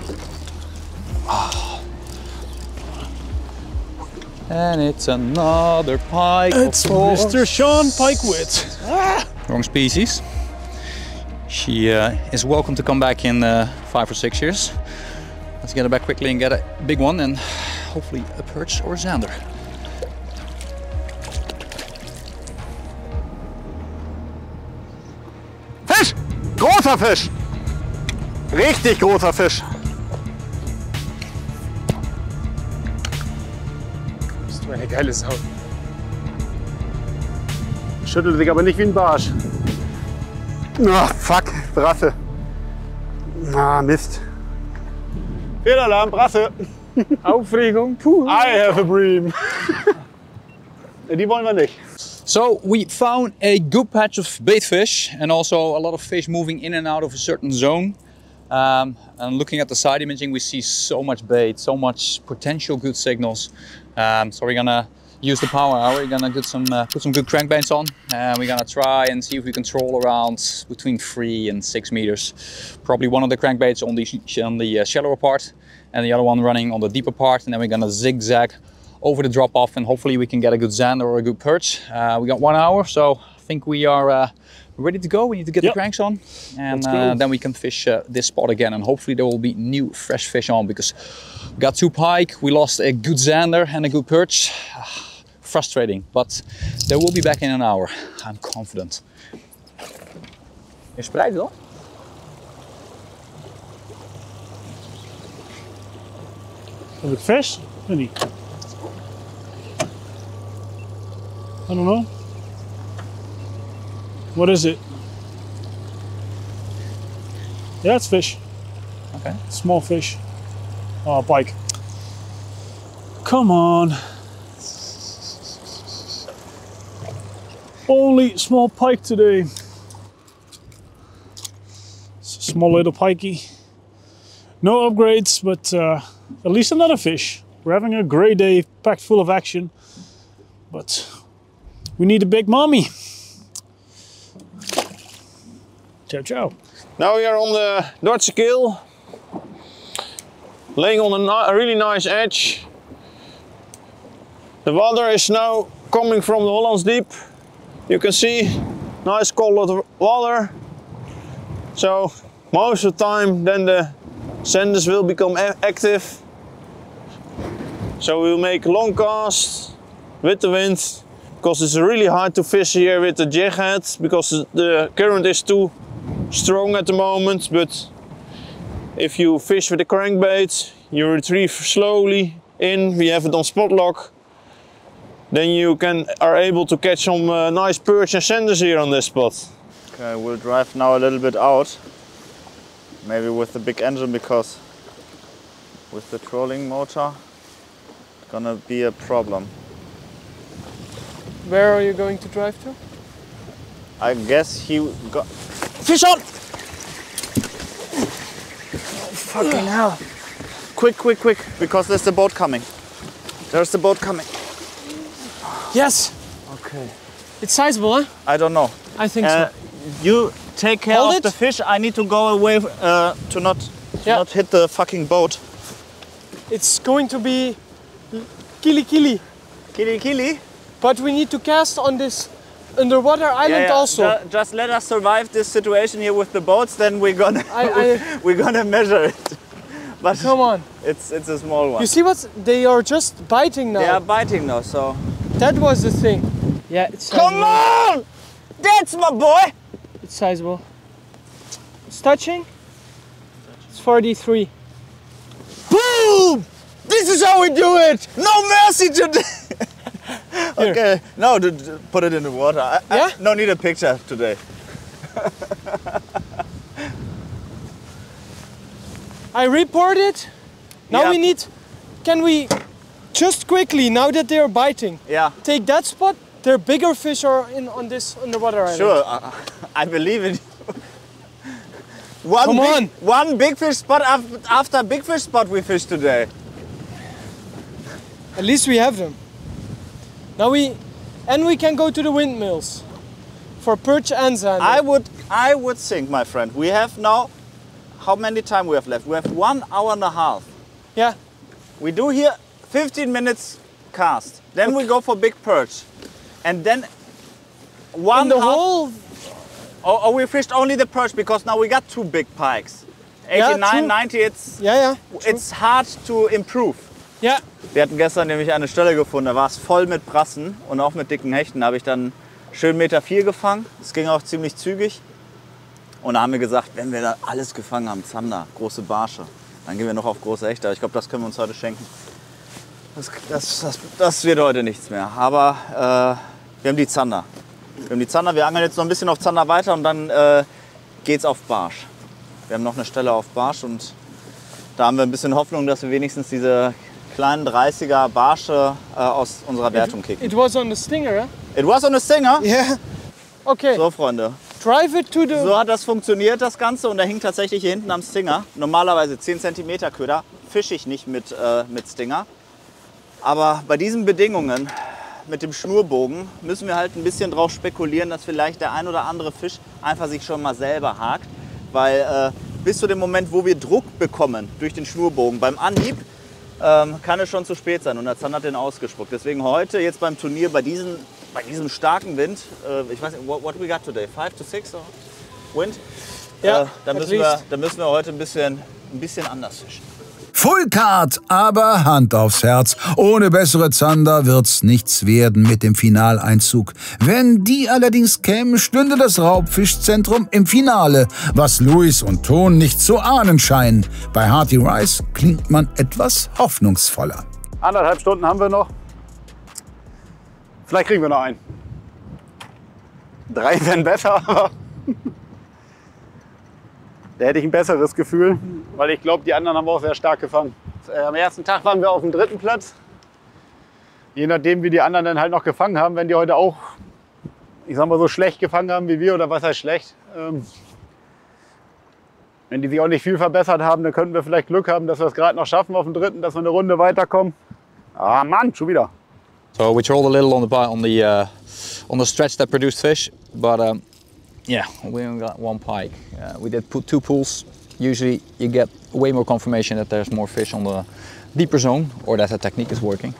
And it's another pike. It's Mr. Sean Pikewit. Wrong species. She is welcome to come back in 5 or 6 years. Let's get her back quickly and get a big one and hopefully a perch or a zander. Fisch! Großer Fisch! Richtig großer Fisch! Bist du eine geile Sau. Schüttelt sich aber nicht wie ein Barsch. Ah, fuck, Brasse. Ah, Mist. Fehlalarm, Brasse. Aufregung, puh. I have a bream. Die wollen wir nicht. So we found a good patch of bait fish and also a lot of fish moving in and out of a certain zone. And looking at the side imaging, we see so much bait, so much potential good signals. So we're gonna use the power hour. We're gonna put some good crankbaits on, and we're gonna try and see if we can troll around between 3 and 6 meters. Probably one of the crankbaits on the shallower part, and the other one running on the deeper part. And then we're gonna zigzag over the drop off, and hopefully we can get a good zander or a good perch. We got 1 hour, so I think we are ready to go. We need to get the cranks on, and then we can fish this spot again, and hopefully there will be new fresh fish on, because we got 2 pike, we lost a good zander and a good perch. Frustrating, but they will be back in an hour. I'm confident. Je spreidt het al? Heb ik vis? Weet niet. I don't know. What is it? Yeah, it's fish. Okay. Small fish. Oh, pike. Come on. Only small pike today. It's a small little pikey. No upgrades, but at least another fish. We're having a great day, packed full of action. But we need a big mommy. Ciao, ciao. Now we are on the Dutch gill, laying on a really nice edge. The water is now coming from the Hollands Diep. You can see nice colored water. So most of the time then the senders will become active. So we'll make long casts with the wind, because it's really hard to fish here with the jig head because the current is too strong at the moment. But if you fish with the crankbait, you retrieve slowly in, we have it on spot lock, then you are able to catch some nice perch and senders here on this spot. Okay, we'll drive now a little bit out, maybe with the big engine, because with the trolling motor it's gonna be a problem. Where are you going to drive to? I guess he got... Fish on! Oh, fucking hell. Quick, quick, quick, because there's the boat coming. There's the boat coming. Yes! Okay. It's sizable, huh? I don't know. I think so. take care Hold of it. the fish. I need to go away to not hit the fucking boat. It's going to be kili kili. Kili kili? But we need to cast on this underwater island also. Just let us survive this situation here with the boats, then we're gonna we're gonna measure it. But come on. It's a small one. You see what? They are just biting now. They are biting now, so. That was the thing. Yeah, it's sizable. Come on! That's my boy! It's sizable. It's touching. It's 43. Boom! This is how we do it! No mercy today! Okay, no, put it in the water. I no need a picture today. I report it. Now we need, can we just quickly, now that they are biting, take that spot? There are bigger fish are on this underwater island. Sure, I believe in you. One big fish spot after big fish spot we fished today. At least we have them. Now we can go to the windmills for perch and zander. I would think, my friend, we have now, how many time we have left? We have 1 hour and a half. Yeah. We do here 15 minutes cast. Then we go for big perch. And then whole... Oh, we fished only the perch because now we got 2 big pikes. 89, 90, it's hard to improve. Ja. Wir hatten gestern nämlich eine Stelle gefunden, da war es voll mit Brassen und auch mit dicken Hechten. Da habe ich dann schön 1,4 Meter gefangen. Das ging auch ziemlich zügig. Und da haben wir gesagt, wenn wir da alles gefangen haben, Zander, große Barsche, dann gehen wir noch auf große Hechte. Ich glaube, das können wir uns heute schenken. Das wird heute nichts mehr. Aber wir haben die Zander. Wir angeln jetzt noch ein bisschen auf Zander weiter und dann geht's auf Barsch. Wir haben noch eine Stelle auf Barsch und da haben wir ein bisschen Hoffnung, dass wir wenigstens diese kleinen 30er Barsche aus unserer Wertung kicken. It was on the stinger, eh? It was on the stinger? Yeah. Okay. So, Freunde. Drive it to the... So hat das funktioniert, das Ganze. Und der hing tatsächlich hier hinten am Stinger. Normalerweise 10 cm Köder fische ich nicht mit Stinger. Aber bei diesen Bedingungen mit dem Schnurbogen müssen wir halt ein bisschen drauf spekulieren, dass vielleicht der ein oder andere Fisch einfach sich schon mal selber hakt. Weil bis zu dem Moment, wo wir Druck bekommen durch den Schnurbogen, beim Anhieb, kann es schon zu spät sein. Und der Zander hat den ausgespuckt. Deswegen heute, jetzt beim Turnier, bei diesem starken Wind, ich weiß nicht, what we got today? 5 to 6 Wind? Ja, da müssen wir heute ein bisschen anders fischen. Full Card, aber Hand aufs Herz. Ohne bessere Zander wird's nichts werden mit dem Finaleinzug. Wenn die allerdings kämen, stünde das Raubfischzentrum im Finale, was Luis und Ton nicht zu ahnen scheinen. Bei Hearty Rice klingt man etwas hoffnungsvoller. 1,5 Stunden haben wir noch. Vielleicht kriegen wir noch einen. 3 wären besser, aber da hätte ich ein besseres Gefühl, weil ich glaube, die anderen haben wir auch sehr stark gefangen. Am ersten Tag waren wir auf dem 3. Platz. Je nachdem, wie die anderen dann halt noch gefangen haben, wenn die heute auch, ich sag mal, so schlecht gefangen haben wie wir, oder was heißt schlecht, wenn die sich auch nicht viel verbessert haben, dann könnten wir vielleicht Glück haben, dass wir es gerade noch schaffen auf dem 3., dass wir eine Runde weiterkommen. Ah Mann, schon wieder. So we trolled a little on the stretch that produced fish, but yeah, we only got 1 pike. We did put 2 pools. Usually you get way more confirmation that there's more fish on the deeper zone or that the technique is working.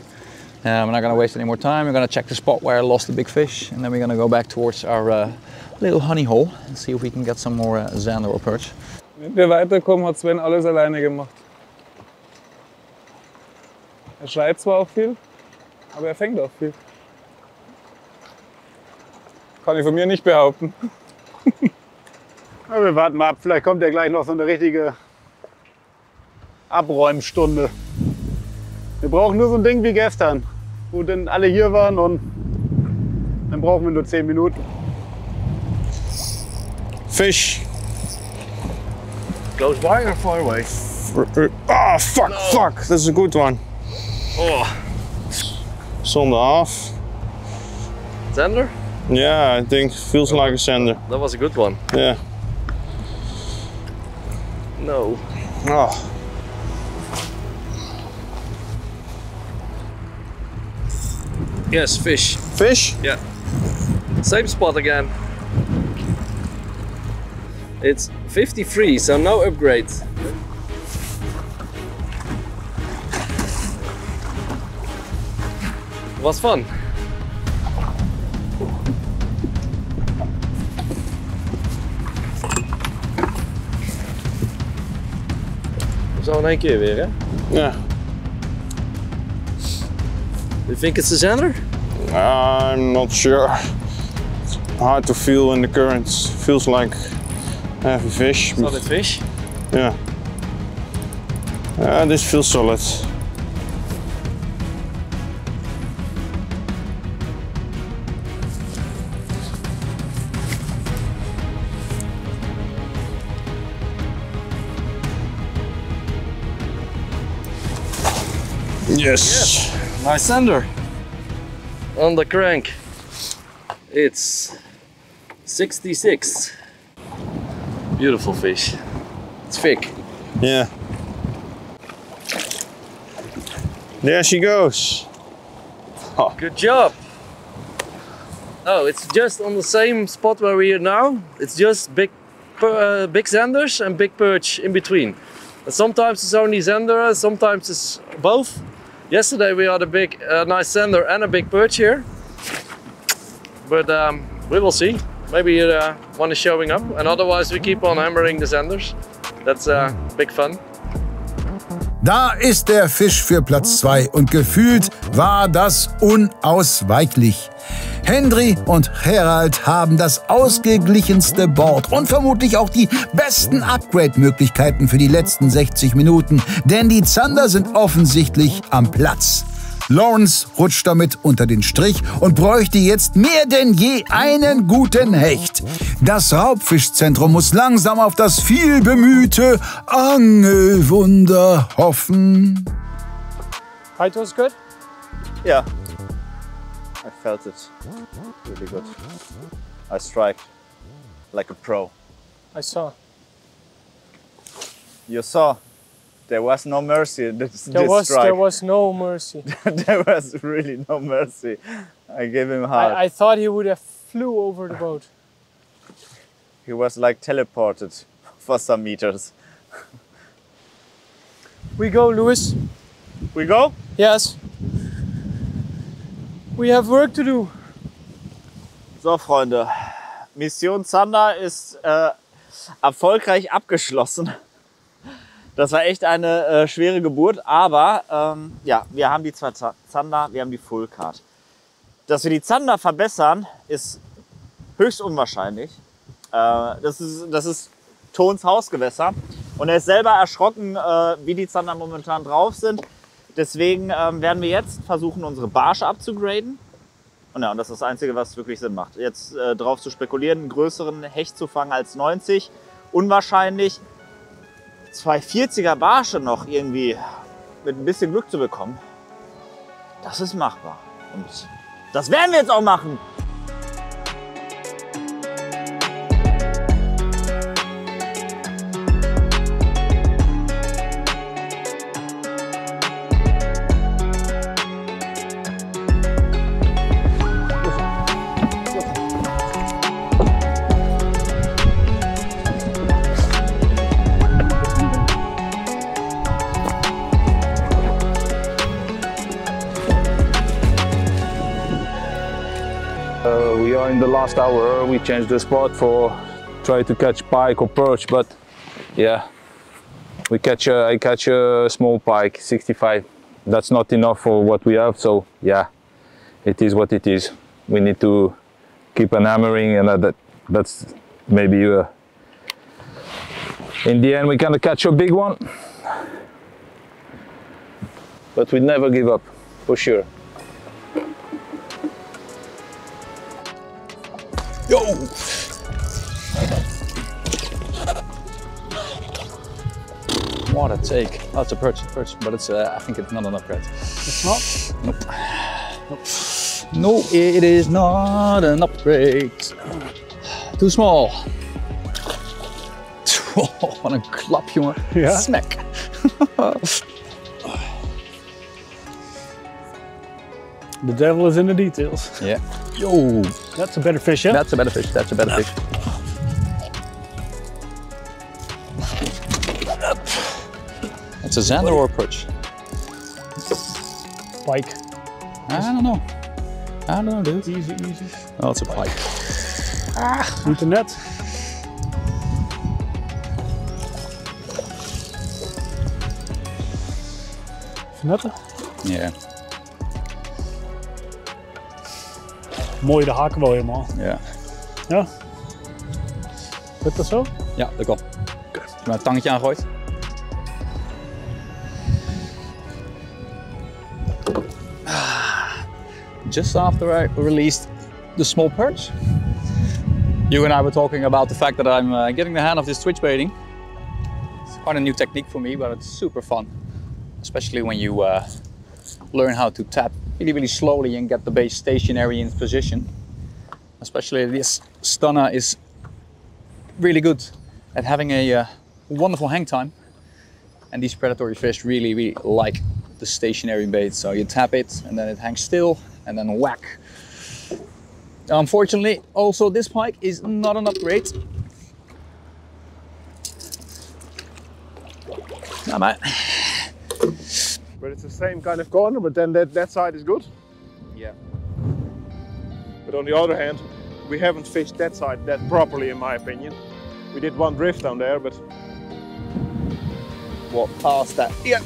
We're not going to waste any more time. We're going to check the spot where I lost the big fish, and then we're going to go back towards our little honey hole and see if we can get some more zander or perch. Wenn wir weiterkommen, hat Sven alles alleine gemacht. Er schreit zwar auch viel, aber er fängt auch viel. Kann ich von mir nicht behaupten. Ja, wir warten mal ab, vielleicht kommt ja gleich noch so eine richtige Abräumstunde. Wir brauchen nur so ein Ding wie gestern, wo dann alle hier waren und dann brauchen wir nur 10 Minuten. Fish. Close by or far away? Oh, fuck, no. Fuck. That's a good one. Oh. Zonde half. Zander? Yeah, I think feels like a zander. That was a good one. Yeah. No. Oh. Yes, fish. Fish? Yeah. Same spot again. It's 53, so no upgrade. Was fun. Zo in één keer weer, hè? Ja. You think it's a zander? I'm not sure. It's hard to feel in the currents. Feels like heavy fish. Solid fish? Yeah. This feels solid. Yes. Nice zander. On the crank. It's 66. Beautiful fish. It's thick. Yeah. There she goes. Oh. Good job. Oh, it's just on the same spot where we are now. It's just big zanders and big perch in between. And sometimes it's only zander, sometimes it's both. Yesterday we had a big, nice zander and a big perch here. But we will see. Maybe one is showing up, and otherwise we keep on hammering the zanders. That's big fun. Da ist der Fisch für Platz 2 und gefühlt war das unausweichlich. Hendry und Gerald haben das ausgeglichenste Board und vermutlich auch die besten Upgrade-Möglichkeiten für die letzten 60 Minuten, denn die Zander sind offensichtlich am Platz. Lawrence rutscht damit unter den Strich und bräuchte jetzt mehr denn je einen guten Hecht. Das Raubfischzentrum muss langsam auf das vielbemühte Angelwunder hoffen. Height was good? Yeah. I felt it. Really good. I strike like a pro. I saw. You saw? There was no mercy in this There strike. was no mercy. There was really no mercy. I gave him hard. I thought he would have flew over the boat. He was like teleported for some meters. We go, Lewis. We go? Yes. We have work to do. So, Freunde. Mission Zander ist erfolgreich abgeschlossen. Das war echt eine schwere Geburt, aber ja, wir haben die zwei Zander, wir haben die Full Card. Dass wir die Zander verbessern, ist höchst unwahrscheinlich. Das ist Tons Hausgewässer und er ist selber erschrocken, wie die Zander momentan drauf sind. Deswegen werden wir jetzt versuchen, unsere Barsche abzugraden. Und ja, und das ist das Einzige, was wirklich Sinn macht. Jetzt drauf zu spekulieren, einen größeren Hecht zu fangen als 90, unwahrscheinlich. 240er Barsche noch irgendwie mit ein bisschen Glück zu bekommen, das ist machbar. Und das werden wir jetzt auch machen. We are in the last hour. We changed the spot for try to catch pike or perch, but yeah, I catch a small pike, 65. That's not enough for what we have, so yeah, it is what it is. We need to keep on hammering, and that's maybe in the end we're gonna catch a big one, but we never give up, for sure. Yo! What a take. Oh, it's a perch, but it's I think it's not an upgrade. It's not? Nope. Nope. No, it is not an upgrade. Too small. Oh, wat een klap, jongen. Ja. Smack. The devil is in the details. Yeah. Yo. That's a better fish, yeah? That's a better fish. That's a better fish. It's a zander or a perch? Pike. I don't know. I don't know, dude. Easy. Oh, it's a pike. Niet de net. Even netten. Ja. Mooi, de haken wel helemaal. Ja. Ja? Lukt dat zo? Ja, dat kan. Heb je maar een tangetje aangegooid? Just after I released the small perch, you and I were talking about the fact that I'm getting the hang of this twitch baiting. It's quite a new technique for me, but it's super fun. Especially when you learn how to tap really slowly and get the bait stationary in position. Especially this stunner is really good at having a wonderful hang time. And these predatory fish really like the stationary bait. So you tap it and then it hangs still and then whack. Unfortunately, also this pike is not an upgrade. No, mate. But it's the same kind of corner, but then that side is good. Yeah. But on the other hand, we haven't fished that side that properly, in my opinion. We did one drift down there, but... What, past that? Yep.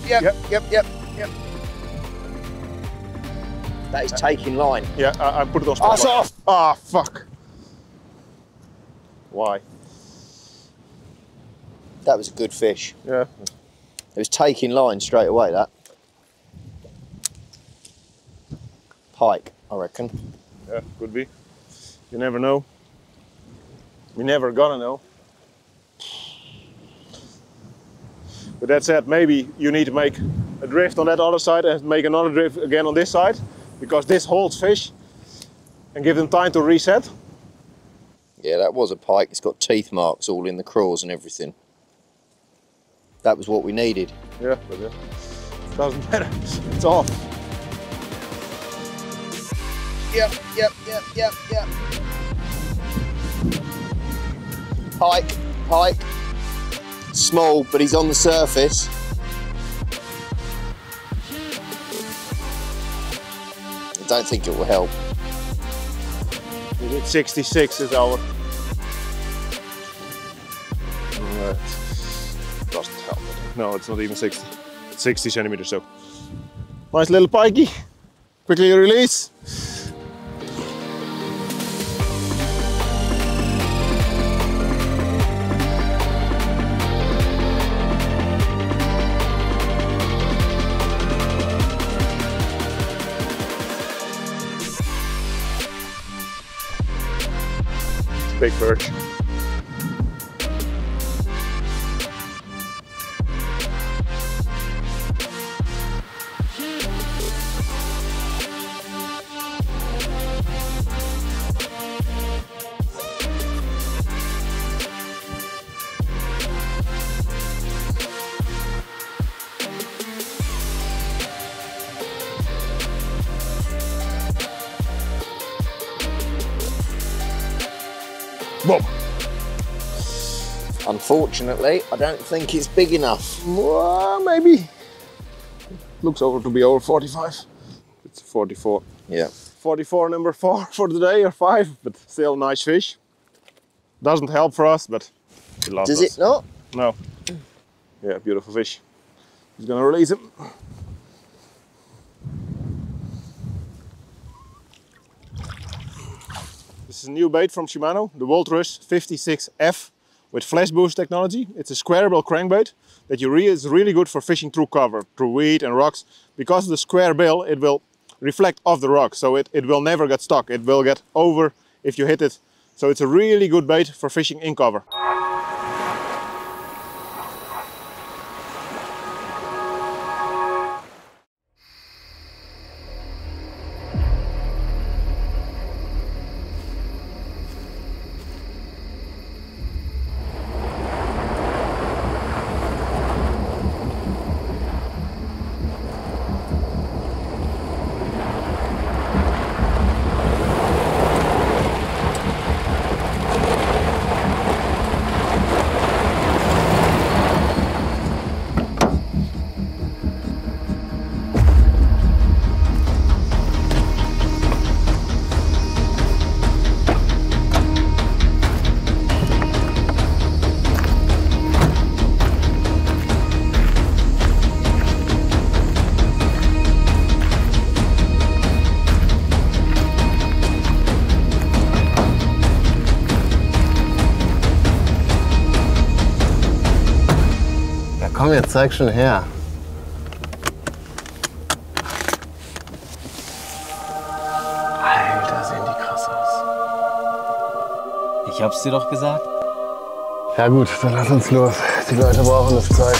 That is taking line. Yeah, I put it on spot. Arse off! Ah, fuck. Why? That was a good fish. Yeah. It was taking line straight away, that. Pike, I reckon. Yeah, could be. You never know. We never gonna know. But that said, maybe you need to make a drift on that other side and make another drift again on this side, because this holds fish and give them time to reset. Yeah, that was a pike. It's got teeth marks all in the claws and everything. That was what we needed. Yeah, but it doesn't matter. It's off. Yep. Pike. Small, but he's on the surface. I don't think it will help. We did 66 is our... doesn't help. No, it's not even 60. It's 60 centimeters, so. Nice little pikey. Quickly release. Big perch. Boom. Unfortunately, I don't think it's big enough. Well, maybe. Looks over to be over 45. It's 44. Yeah. 44 number 4 for the day, or 5, but still nice fish. Doesn't help for us, but it loves Does us. it not? No. Yeah, beautiful fish. He's gonna release him. This is a new bait from Shimano, the Walrus 56F with flash boost technology. It's a square bill crankbait that is really good for fishing through cover, through weed and rocks. Because of the square bill, it will reflect off the rock, so it will never get stuck. It will get over if you hit it. So it's a really good bait for fishing in cover. komm, jetzt zeig schon her. Alter, sehen die krass aus. Ich hab's dir doch gesagt. Ja gut, dann lass uns los. Die Leute brauchen das Zeug.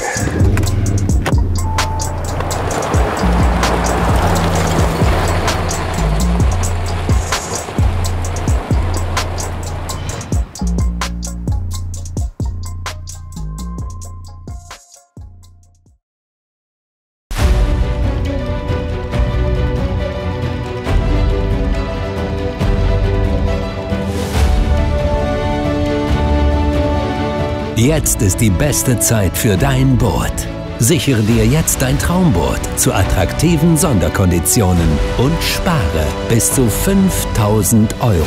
Jetzt ist die beste Zeit für dein Boot. Sichere dir jetzt dein Traumboot zu attraktiven Sonderkonditionen und spare bis zu 5.000 €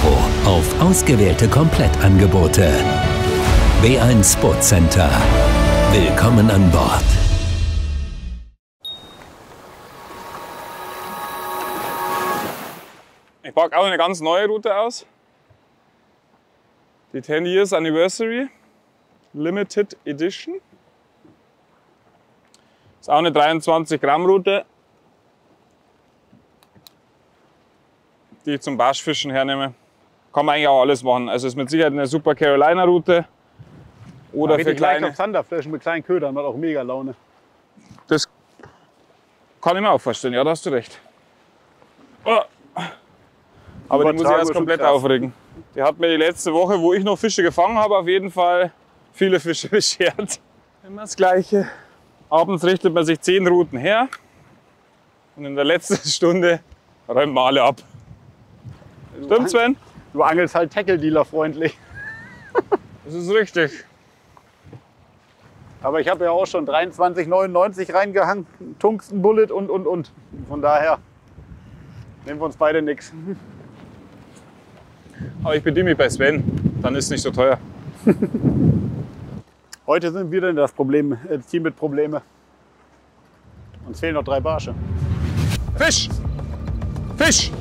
auf ausgewählte Komplettangebote. B1 Boat Center. Willkommen an Bord. Ich packe auch eine ganz neue Route aus. Die 10 Years Anniversary Limited Edition. Ist auch eine 23 Gramm Route, die ich zum Barschfischen hernehme. Kann man eigentlich auch alles machen. Also ist mit Sicherheit eine super Carolina Route. Oder für kleine auf Thunderfischen mit kleinen Ködern, hat auch mega Laune. Das kann ich mir auch vorstellen, ja, da hast du recht. Oh. Aber die muss ich erst komplett aufregen. Die hat mir die letzte Woche, wo ich noch Fische gefangen habe, auf jeden Fall viele Fische beschert. Immer das Gleiche. Abends richtet man sich 10 Routen her und in der letzten Stunde räumt man alle ab. Stimmt, Sven? Du angelst halt Tackle-Dealer freundlich. Das ist richtig. Aber ich habe ja auch schon 23,99 reingehangen, Tungsten-Bullet und. Von daher nehmen wir uns beide nichts. Aber ich bediene mich bei Sven, dann ist es nicht so teuer. Heute sind wir denn das Team mit Probleme. Uns fehlen noch 3 Barsche. Fisch! Fisch!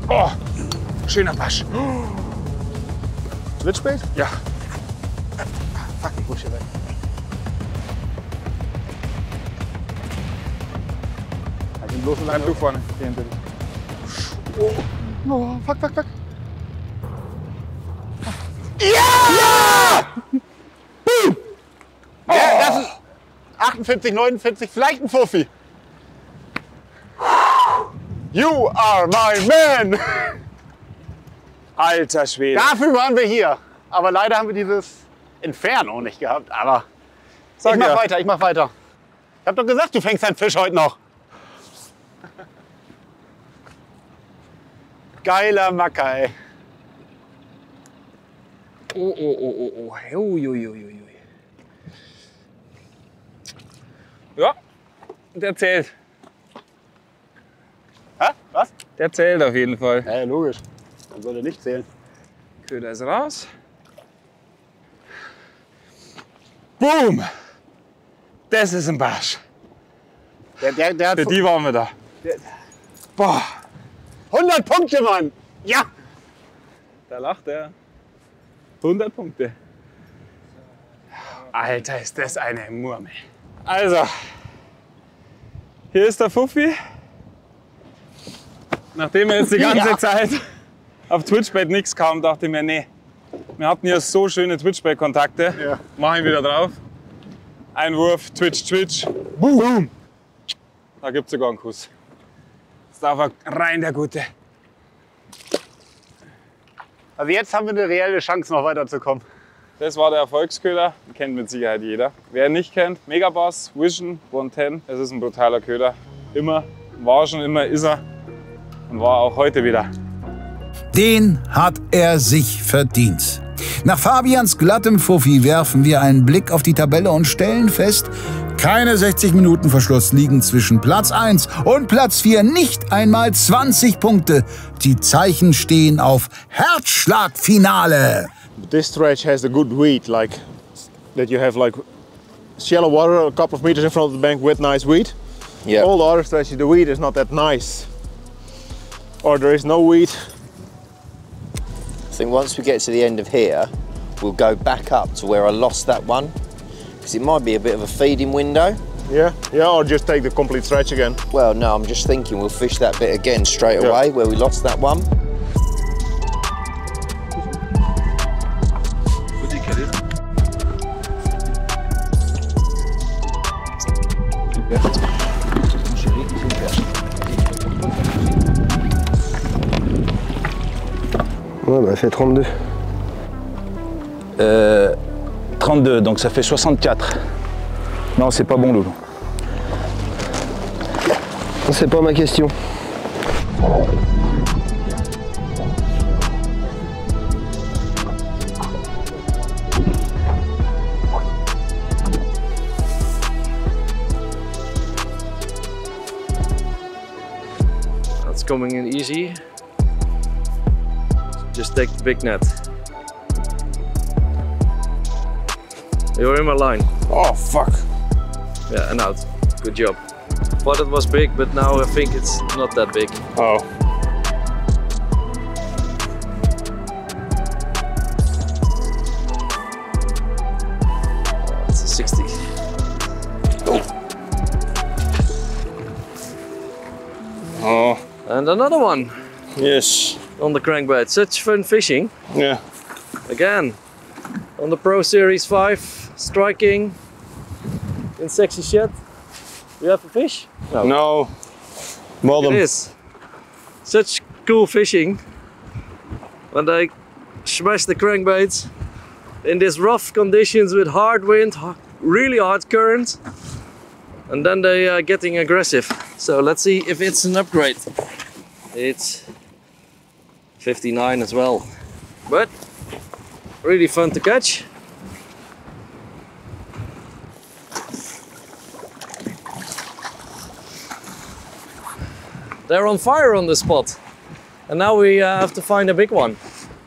Oh, schöner Barsch. Switchbait? Ja. Fuck, ich muss hier weg. Halt ihn bloß so lange. Bleib du vorne. Hier hinter dir. Oh, fuck. Ja! Boom! Ja, das ist 48, 49, vielleicht ein Fuffi. You are my man! Alter Schwede. Dafür waren wir hier. Aber leider haben wir dieses Inferno nicht gehabt. Aber ich mach weiter. Ich hab doch gesagt, du fängst deinen Fisch heute noch. Geiler Macker, ey. Oh. Ja, der zählt. Hä? Was? Der zählt auf jeden Fall. Ja, logisch. Dann soll er nicht zählen. Köder ist raus. Boom! Das ist ein Barsch. Der hat für die waren wir da. Boah! 100 Punkte, Mann! Ja! Da lacht er. 100 Punkte. Alter, ist das eine Murmel. Also, hier ist der Fuffi. Nachdem er jetzt die ganze Zeit auf Twitchbait nichts kam, dachte ich mir, nee, wir hatten hier so schöne Twitchbait-Kontakte. Ja. Mach ihn wieder drauf. Einwurf, Twitch. Boom! Da gibt es sogar einen Kuss. Das ist einfach rein der Gute. Also jetzt haben wir eine reelle Chance, noch weiterzukommen. Das war der Erfolgsköder, den kennt mit Sicherheit jeder. Wer ihn nicht kennt, Megabass, Vision 110. Es ist ein brutaler Köder. Immer, war schon immer, ist er und war auch heute wieder. Den hat er sich verdient. Nach Fabians glattem Fuffi werfen wir einen Blick auf die Tabelle und stellen fest, keine 60 Minuten Verschluss liegen zwischen Platz 1 und Platz 4, nicht einmal 20 Punkte. Die Zeichen stehen auf Herzschlagfinale. This stretch has a good weed, like that you have like shallow water a couple of meters in front of the bank with nice weed. Yeah. All the other stretches, the weed is not that nice. Or there is no weed. I think once we get to the end of here, we'll go back up to where I lost that one, Because it might be a bit of a feeding window. Yeah, or just take the complete stretch again. Well, no, I'm just thinking we'll fish that bit again straight away where we lost that one. Ouais, bah, elle fait 32. 32, donc ça fait 64. Non, c'est pas bon, Loulou. C'est pas ma question. That's coming in easy. Just take the big net. You're in my line. Oh, fuck. Yeah, and out. Good job. Thought it was big, but now I think it's not that big. Oh. It's a 60. Oh. And another one. Yes. On the crankbait. Such fun fishing. Yeah. Again. On the Pro Series 5, striking in sexy shit. You have a fish? No. Bottom. It is. Such cool fishing when they smash the crankbaits in these rough conditions with hard wind, really hard current, and then they are getting aggressive. So let's see if it's an upgrade. It's 59 as well, but really fun to catch. They're on fire on the spot, and now we have to find a big one.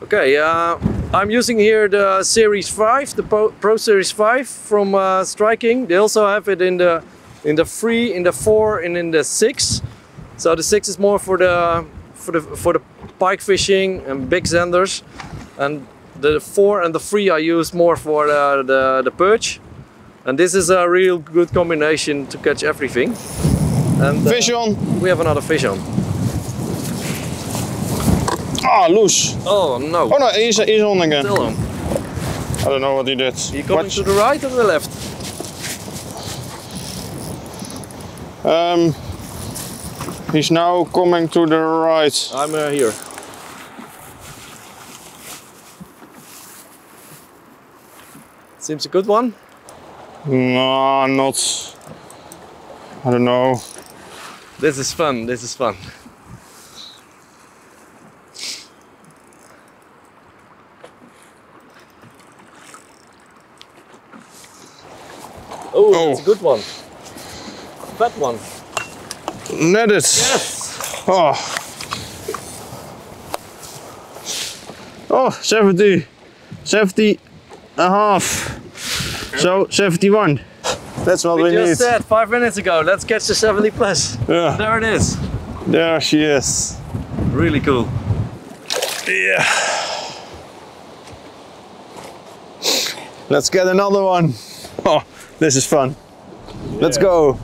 Okay, I'm using here the Series 5, the Pro Series 5 from Striking. They also have it in the 3, in the 4, and in the 6. So the 6 is more for the pike fishing and big zenders, and the 4 and the 3 I use more for the perch. And this is a real good combination to catch everything. And, fish on! We have another fish on. Ah, loose. Oh no. Oh no, he's on again. Still on. I don't know what he did. Are you coming to the right or the left? He's now coming to the right. I'm here. Seems a good one? No, not. I don't know. This is fun, this is fun. Oh, that's a good one. Fat one. Netted. Yes. Oh. Oh, 70. 70 and a half. So 71. That's what we need. We just said 5 minutes ago, let's catch the 70 plus. Yeah. There it is. There she is. Really cool. Yeah. Let's get another one. Oh, this is fun. Let's go.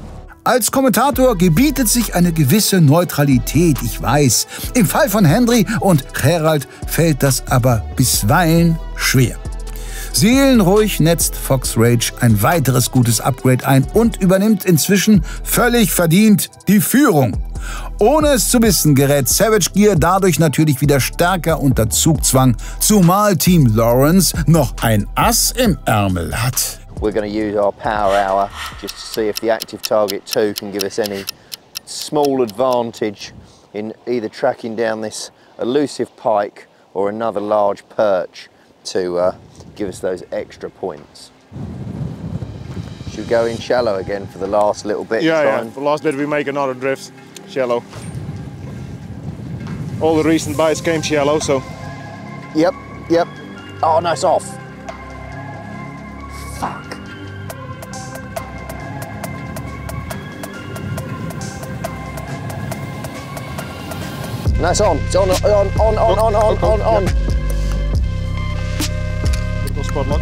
Als Kommentator gebietet sich eine gewisse Neutralität, ich weiß. Im Fall von Henry und Gerald fällt das aber bisweilen schwer. Seelenruhig netzt Fox Rage ein weiteres gutes Upgrade ein und übernimmt inzwischen völlig verdient die Führung. Ohne es zu wissen, gerät Savage Gear dadurch natürlich wieder stärker unter Zugzwang, zumal Team Lawrence noch ein Ass im Ärmel hat. We're going to use our power hour just to see if the active target 2 can give us any small advantage in either tracking down this elusive pike or another large perch to give us those extra points. Should we go in shallow again for the last little bit? Yeah, for the last bit we make another drift, shallow. All the recent bites came shallow, so. Yep. Oh, no, it's off. Fuck. No, it's on. It's on. Little spot lock.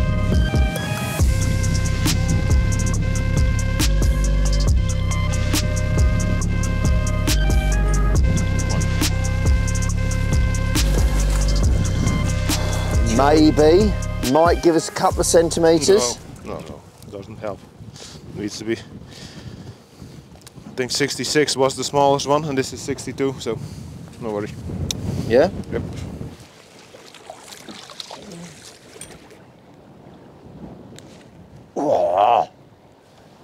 Maybe. Might give us a couple of centimetres. No, it doesn't help. It needs to be. I think 66 was the smallest one, and this is 62, so no worry. Yeah? Yep. Oh.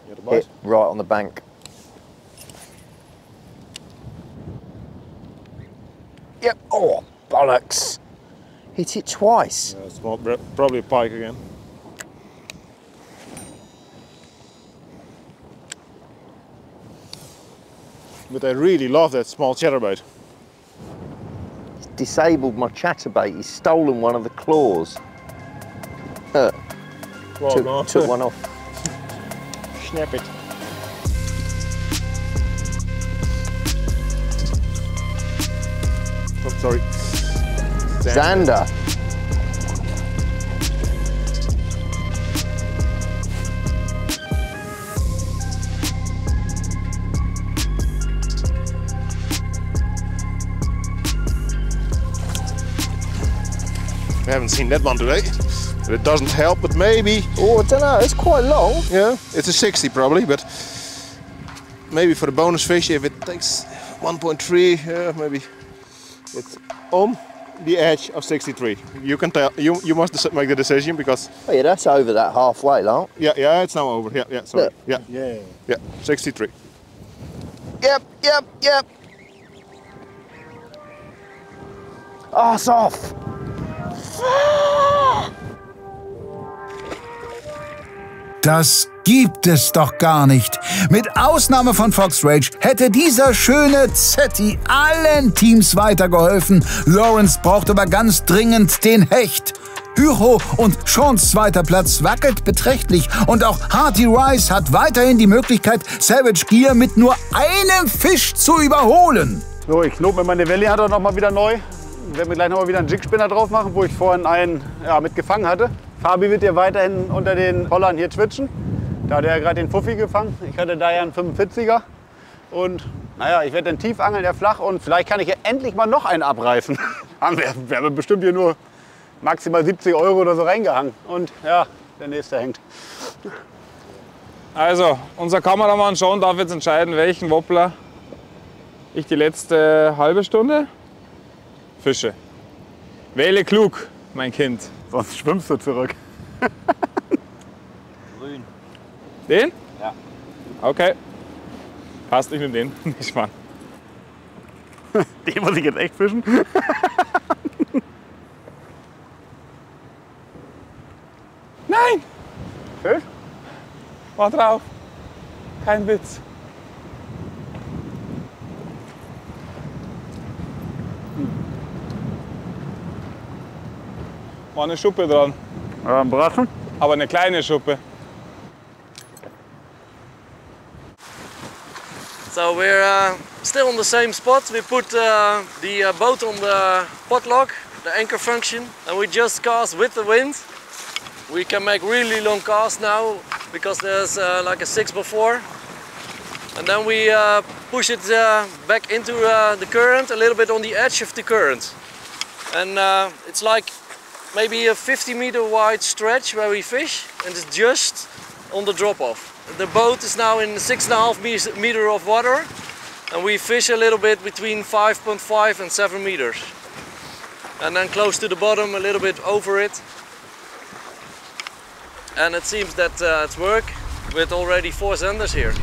You had a bite? Hit right on the bank. Yep. Oh, bollocks. Hit it twice. Yeah, small, probably a pike again. But I really love that small chatterbait. He's disabled my chatterbait. He's stolen one of the claws. Took one off. Snap it. Oh, sorry. Zander. We haven't seen that one today, but it doesn't help, but maybe... Oh, I don't know, it's quite long. Yeah, it's a 60 probably, but maybe for the bonus fish, if it takes 1.3, maybe it's on the edge of 63. You can tell, you must make the decision because... Oh yeah, that's over that halfway, like. Yeah, it's now over, yeah, sorry. Look. Yeah, 63. Yep. Oh, it's off. Das gibt es doch gar nicht. Mit Ausnahme von Fox Rage hätte dieser schöne Zetti allen Teams weitergeholfen. Lawrence braucht aber ganz dringend den Hecht. Hyro und Seans zweiter Platz wackelt beträchtlich und auch Hardy Rice hat weiterhin die Möglichkeit, Savage Gear mit nur einem Fisch zu überholen. So, ich knope mir meine Welle noch mal wieder neu. Ich werde mir gleich noch mal wieder einen Jigspinner drauf machen, wo ich vorhin einen mit gefangen hatte. Fabi wird ja weiterhin unter den Rollern hier twitchen. Da hat er ja gerade den Fuffi gefangen. Ich hatte da ja einen 45er. Und naja, ich werde dann tief angeln, der flach. Und vielleicht kann ich ja endlich mal noch einen abreißen. Wir haben bestimmt hier nur maximal 70 € oder so reingehangen. Und ja, der nächste hängt. Also, unser Kameramann Sean darf jetzt entscheiden, welchen Wobbler ich die letzte halbe Stunde fische. Wähle klug, mein Kind. Sonst schwimmst du zurück. Grün. Den? Ja. Okay. Passt, ich nehme den. Ich Mann. Den muss ich jetzt echt fischen. Nein! Fisch? War drauf. Kein Witz. War eine Schuppe dran. Ja, ein Braten. Aber eine kleine Schuppe. So we're still on the same spot. We put the boat on the potlock, the anchor function, and we just cast with the wind. We can make really long casts now because there's like a 6x4. And then we push it back into the current, a little bit on the edge of the current. And it's like maybe a 50-meter wide stretch where we fish, and it's just on the drop-off. The boat is now in 6.5 meter of water, and we fish a little bit between 5.5 and 7 meters. And then close to the bottom, a little bit over it. And it seems that it's work with already 4 Zanders here.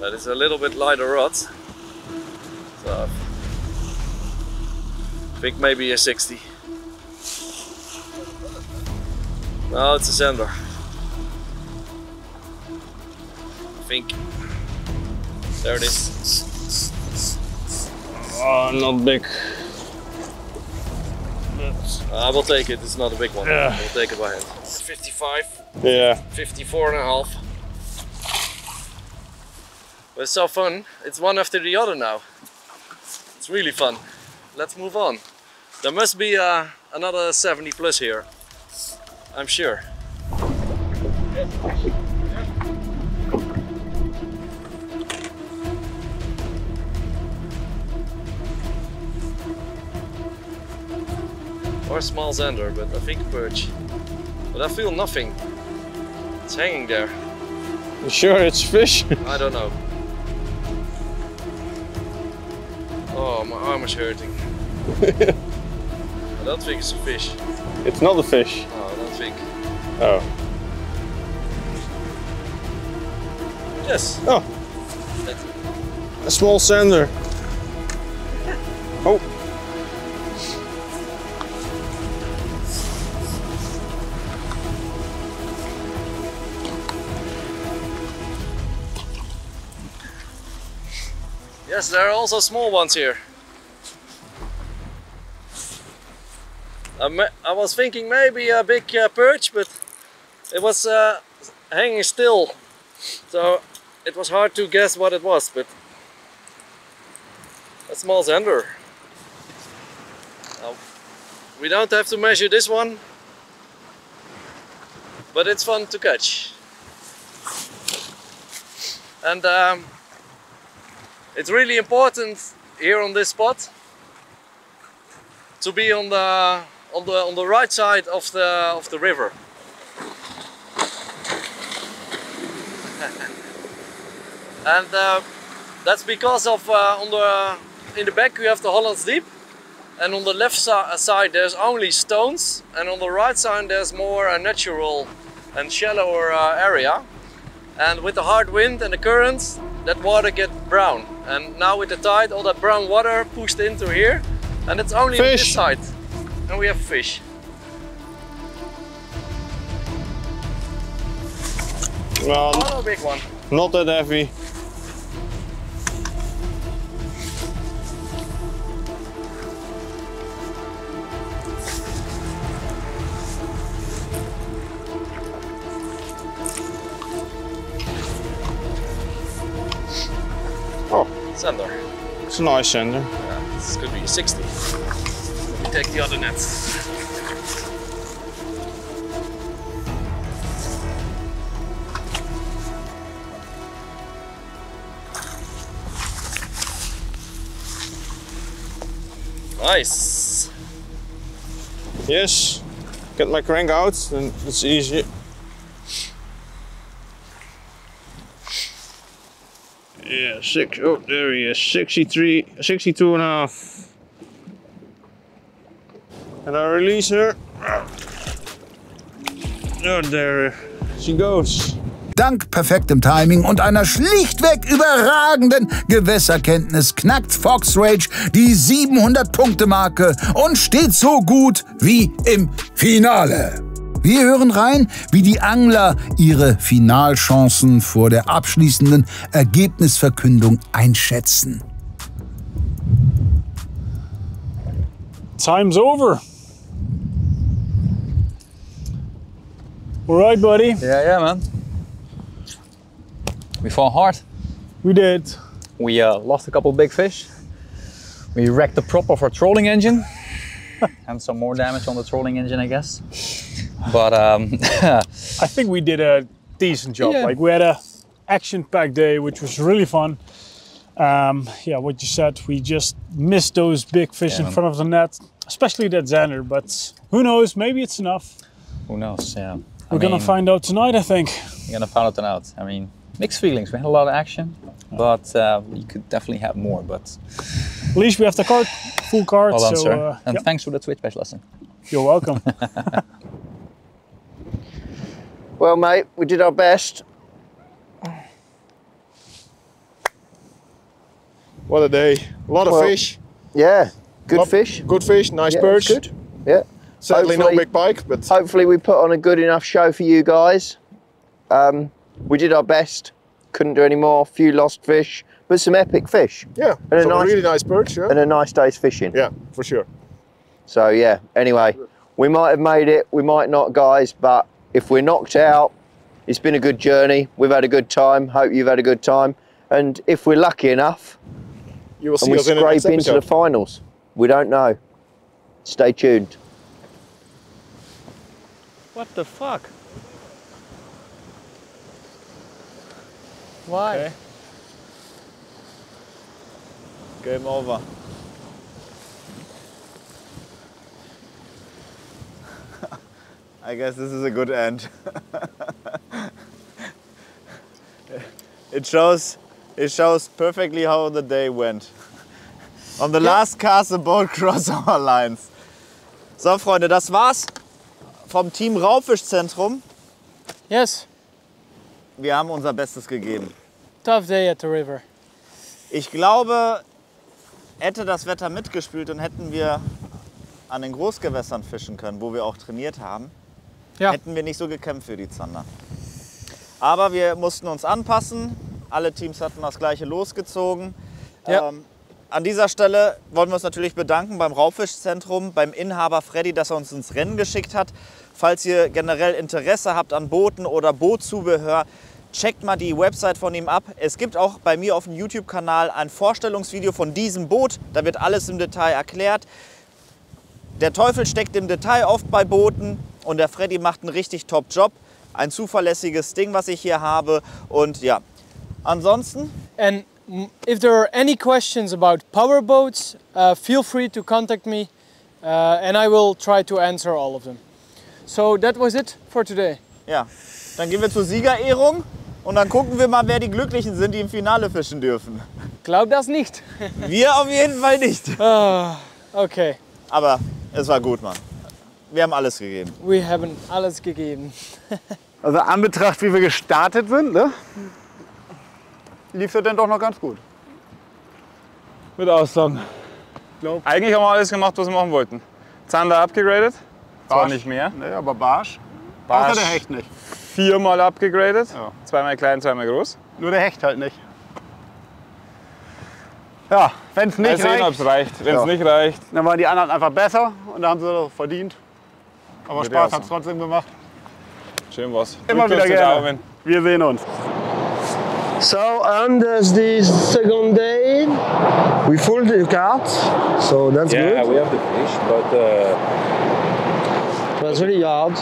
That is a little bit lighter rod, so I think maybe a 60. No, it's a Zander. I think there it is. Oh, not big. I will take it. It's not a big one. Yeah. We'll take it by hand. 55. Yeah. 54.5. But it's so fun. It's one after the other now. It's really fun. Let's move on. There must be another 70 plus here, I'm sure. Or a small zander, but I think perch. But I feel nothing. It's hanging there. You sure it's fish? I don't know. Oh, my arm is hurting. I don't think it's a fish. It's not a fish. No, I don't think. Oh. Yes. Oh. A small zander. Oh. Yes, there are also small ones here. I was thinking maybe a big perch, but it was hanging still, so it was hard to guess what it was, but a small zander. We don't have to measure this one, but it's fun to catch. And it's really important here on this spot to be on the right side of the river. And that's because of in the back we have the Hollands Diep, and on the left side there's only stones, and on the right side there's more a natural and shallower area. And with the hard wind and the currents, that water gets brown. And now with the tide, all that brown water pushed into here, and it's only on this side. And we have fish. Well, oh, a big one. Not that heavy. Oh, zander. It's a nice zander. Yeah, this could be a 60. Let me take the other nets. Nice. Yes. Get my crank out, and it's easy. Yeah, oh, there he is, 63, 62 and a half. And I release her. Oh, there she goes. Dank perfektem Timing und einer schlichtweg überragenden Gewässerkenntnis knackt Fox Rage die 700-Punkte-Marke und steht so gut wie im Finale. Wir hören rein, wie die Angler ihre Finalchancen vor der abschließenden Ergebnisverkündung einschätzen. Time's over. All right, buddy? Yeah, man. We fought hard. We did. We lost a couple big fish. We wrecked the prop of our trolling engine. And some more damage on the trolling engine, I guess. But I think we did a decent job. Yeah. Like, we had a action-packed day, which was really fun. Yeah, what you said, we just missed those big fish in front of the net, especially that zander. But who knows? Maybe it's enough. Who knows? Yeah. We're gonna find out tonight, I think. We're gonna find out. I mean, mixed feelings. We had a lot of action, but we could definitely have more. But at least we have the card, full card. Well done, so, sir. And yep. Thanks for the Twitch bash lesson. You're welcome. Well, mate, we did our best. What a day. A lot of fish. Yeah, good fish. Good fish, nice Yeah, perch. Good. Yeah. Sadly no big pike, but... Hopefully we put on a good enough show for you guys. We did our best. Couldn't do any more. Few lost fish, but some epic fish. Yeah, and some really nice perch, yeah. And a nice day's fishing. Yeah, for sure. So yeah, anyway, we might have made it, we might not, guys, but if we're knocked out, it's been a good journey. We've had a good time. Hope you've had a good time. And if we're lucky enough, you will see and we us in the next scrape into episode. the finals, we don't know. Stay tuned. What the fuck? Why? Okay. Game over. I guess this is a good end. It shows perfectly how the day went. On the last cast, the boat crossed our lines. So, Freunde, das war's vom Team Raubfischzentrum. Yes. Wir haben unser Bestes gegeben. Tough day at the river. Ich glaube, hätte das Wetter mitgespielt und hätten wir an den Großgewässern fischen können, wo wir auch trainiert haben, hätten wir nicht so gekämpft für die Zander. Aber wir mussten uns anpassen. Alle Teams hatten das gleiche losgezogen. Ja. An dieser Stelle wollen wir uns natürlich bedanken beim Raubfischzentrum, beim Inhaber Freddy, dass er uns ins Rennen geschickt hat. Falls ihr generell Interesse habt an Booten oder Bootzubehör, checkt mal die Website von ihm ab. Es gibt auch bei mir auf dem YouTube-Kanal ein Vorstellungsvideo von diesem Boot. Da wird alles im Detail erklärt. Der Teufel steckt im Detail oft bei Booten und der Freddy macht einen richtig top Job. Ein zuverlässiges Ding, was ich hier habe. Und ja, ansonsten... And if there are any questions about powerboats, feel free to contact me and I will try to answer all of them. So that was it for today. Ja, dann gehen wir zur Siegerehrung und dann gucken wir mal, wer die Glücklichen sind, die im Finale fischen dürfen. Glaub das nicht. Wir auf jeden Fall nicht. Okay. Aber es war gut, Mann. Wir haben alles gegeben. Wir haben alles gegeben. Also an Betracht, wie wir gestartet sind, ne, lief es dann doch noch ganz gut. Mit Aussagen. Eigentlich haben wir alles gemacht, was wir machen wollten. Zander abgegradet, zwar nicht mehr. Nee, aber Barsch. Barsch Außer der Hecht nicht. 4-mal abgegradet, zweimal klein, zweimal groß. Nur der Hecht halt nicht. Ja, wenn es nicht Mal sehen, reicht. ob es reicht. Wenn es nicht reicht. Dann waren die anderen einfach besser und da haben sie doch verdient. Aber Würde Spaß ich auch hat es trotzdem gemacht. Schön was. Immer Drückt wieder uns die gerne. Daumen. Wir sehen uns. So, and as the second day, we full the cart, so that's good. Yeah, we have the fish, but But it's really hard.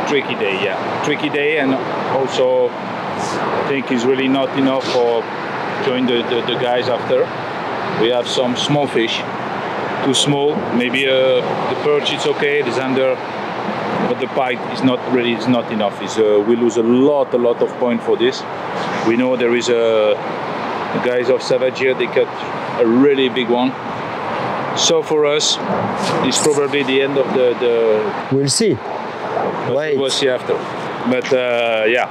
tricky day, yeah. Tricky day, and also I think it's really not enough for join the guys after. We have some small fish, too small. Maybe the perch is okay, the zander, but the pike is not really. It's not enough. We lose a lot of point for this. We know there is the guys of Savage here. They cut a really big one. So for us, it's probably the end of the. We'll see. Wait. We'll see after. But yeah,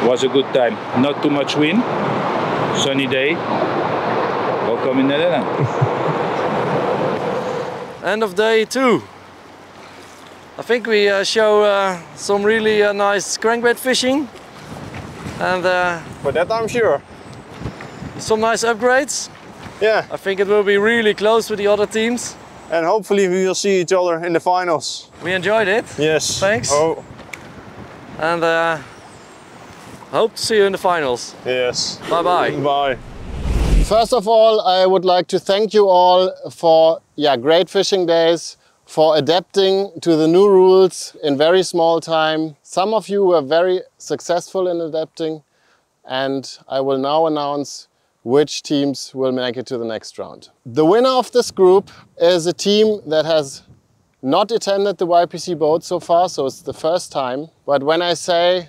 it was a good time. Not too much wind. Sunny day. Welcome in Netherlands. End of day 2. I think we show some really nice crankbait fishing. And for that I'm sure. Some nice upgrades. Yeah. I think it will be really close with the other teams. And hopefully we will see each other in the finals. We enjoyed it. Yes. Thanks. Oh. And hope to see you in the finals. Yes. Bye bye. Bye. First of all, I would like to thank you all for great fishing days, for adapting to the new rules in very small time. Some of you were very successful in adapting, and I will now announce which teams will make it to the next round. The winner of this group is a team that has not attended the YPC boat so far, so it's the first time. But when I say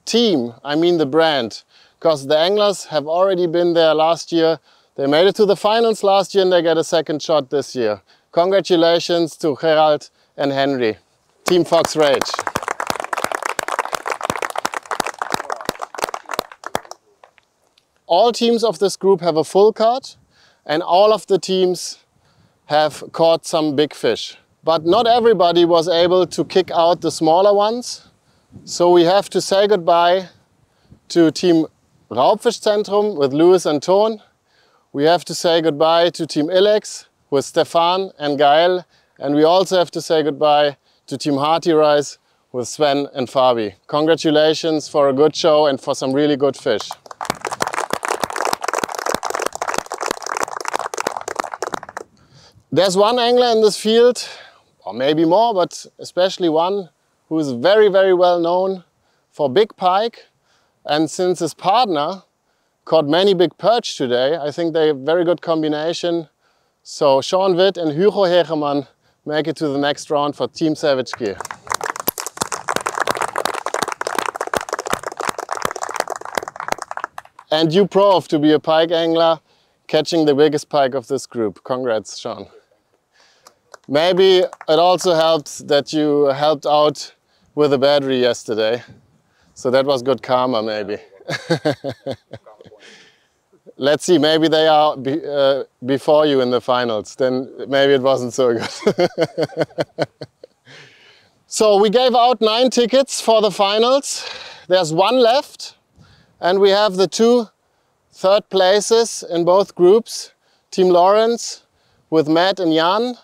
team, I mean the brand, because the anglers have already been there last year. They made it to the finals last year and they get a second shot this year. Congratulations to Gerald and Henry. Team Fox Rage. All teams of this group have a full cart and all of the teams have caught some big fish. But not everybody was able to kick out the smaller ones. So we have to say goodbye to Team Raubfischzentrum with Louis and Ton. We have to say goodbye to Team Ilex with Stefan and Gael. And we also have to say goodbye to Team Hearty Rice with Sven and Fabi. Congratulations for a good show and for some really good fish. There's one angler in this field, or maybe more, but especially one who is very, very well known for big pike. And since his partner caught many big perch today, I think they're a very good combination. So Sean Witt and Hugo Hegemann make it to the next round for Team Savage Gear. And you proved to be a pike angler, catching the biggest pike of this group. Congrats, Sean. Maybe it also helped that you helped out with the battery yesterday. So that was good karma, maybe. Let's see, maybe they are before you in the finals. Then maybe it wasn't so good. So we gave out 9 tickets for the finals. There's 1 left. And we have the 2 third places in both groups. Team Lawrence with Matt and Jan,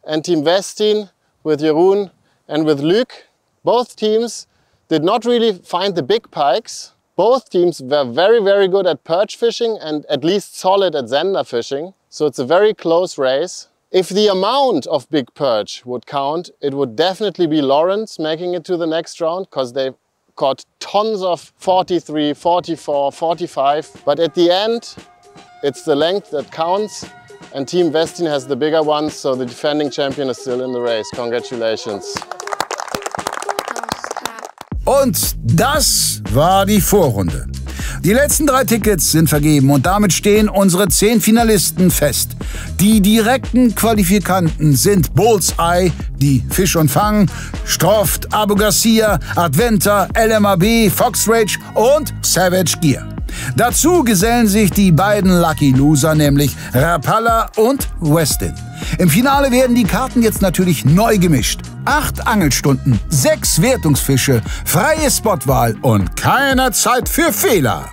and Team Westin with Jeroen and with Luc. Both teams did not really find the big pikes. Both teams were very, very good at perch fishing and at least solid at zander fishing. So it's a very close race. If the amount of big perch would count, it would definitely be Lawrence making it to the next round, because they caught tons of 43, 44, 45. But at the end, it's the length that counts. And Team Westin has the bigger ones, so the defending champion is still in the race. Congratulations. Und das war die Vorrunde. Die letzten 3 Tickets sind vergeben und damit stehen unsere 10 Finalisten fest. Die direkten Qualifikanten sind Bullseye, die Fisch und Fang, Stroft, Abu Garcia, Adventure, LMAB, Fox Rage und Savage Gear. Dazu gesellen sich die beiden Lucky Loser, nämlich Rapala und Westin. Im Finale werden die Karten jetzt natürlich neu gemischt. 8 Angelstunden, 6 Wertungsfische, freie Spotwahl und keine Zeit für Fehler.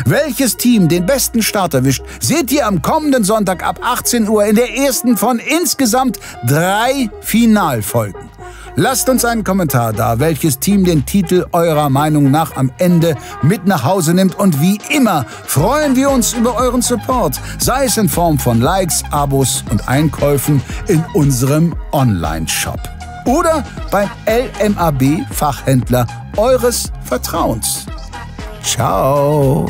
Welches Team den besten Start erwischt, seht ihr am kommenden Sonntag ab 18 Uhr in der ersten von insgesamt 3 Finalfolgen. Lasst uns einen Kommentar da, welches Team den Titel eurer Meinung nach am Ende mit nach Hause nimmt. Und wie immer freuen wir uns über euren Support, sei es in Form von Likes, Abos und Einkäufen in unserem Online-Shop. Oder beim LMAB-Fachhändler eures Vertrauens. Ciao!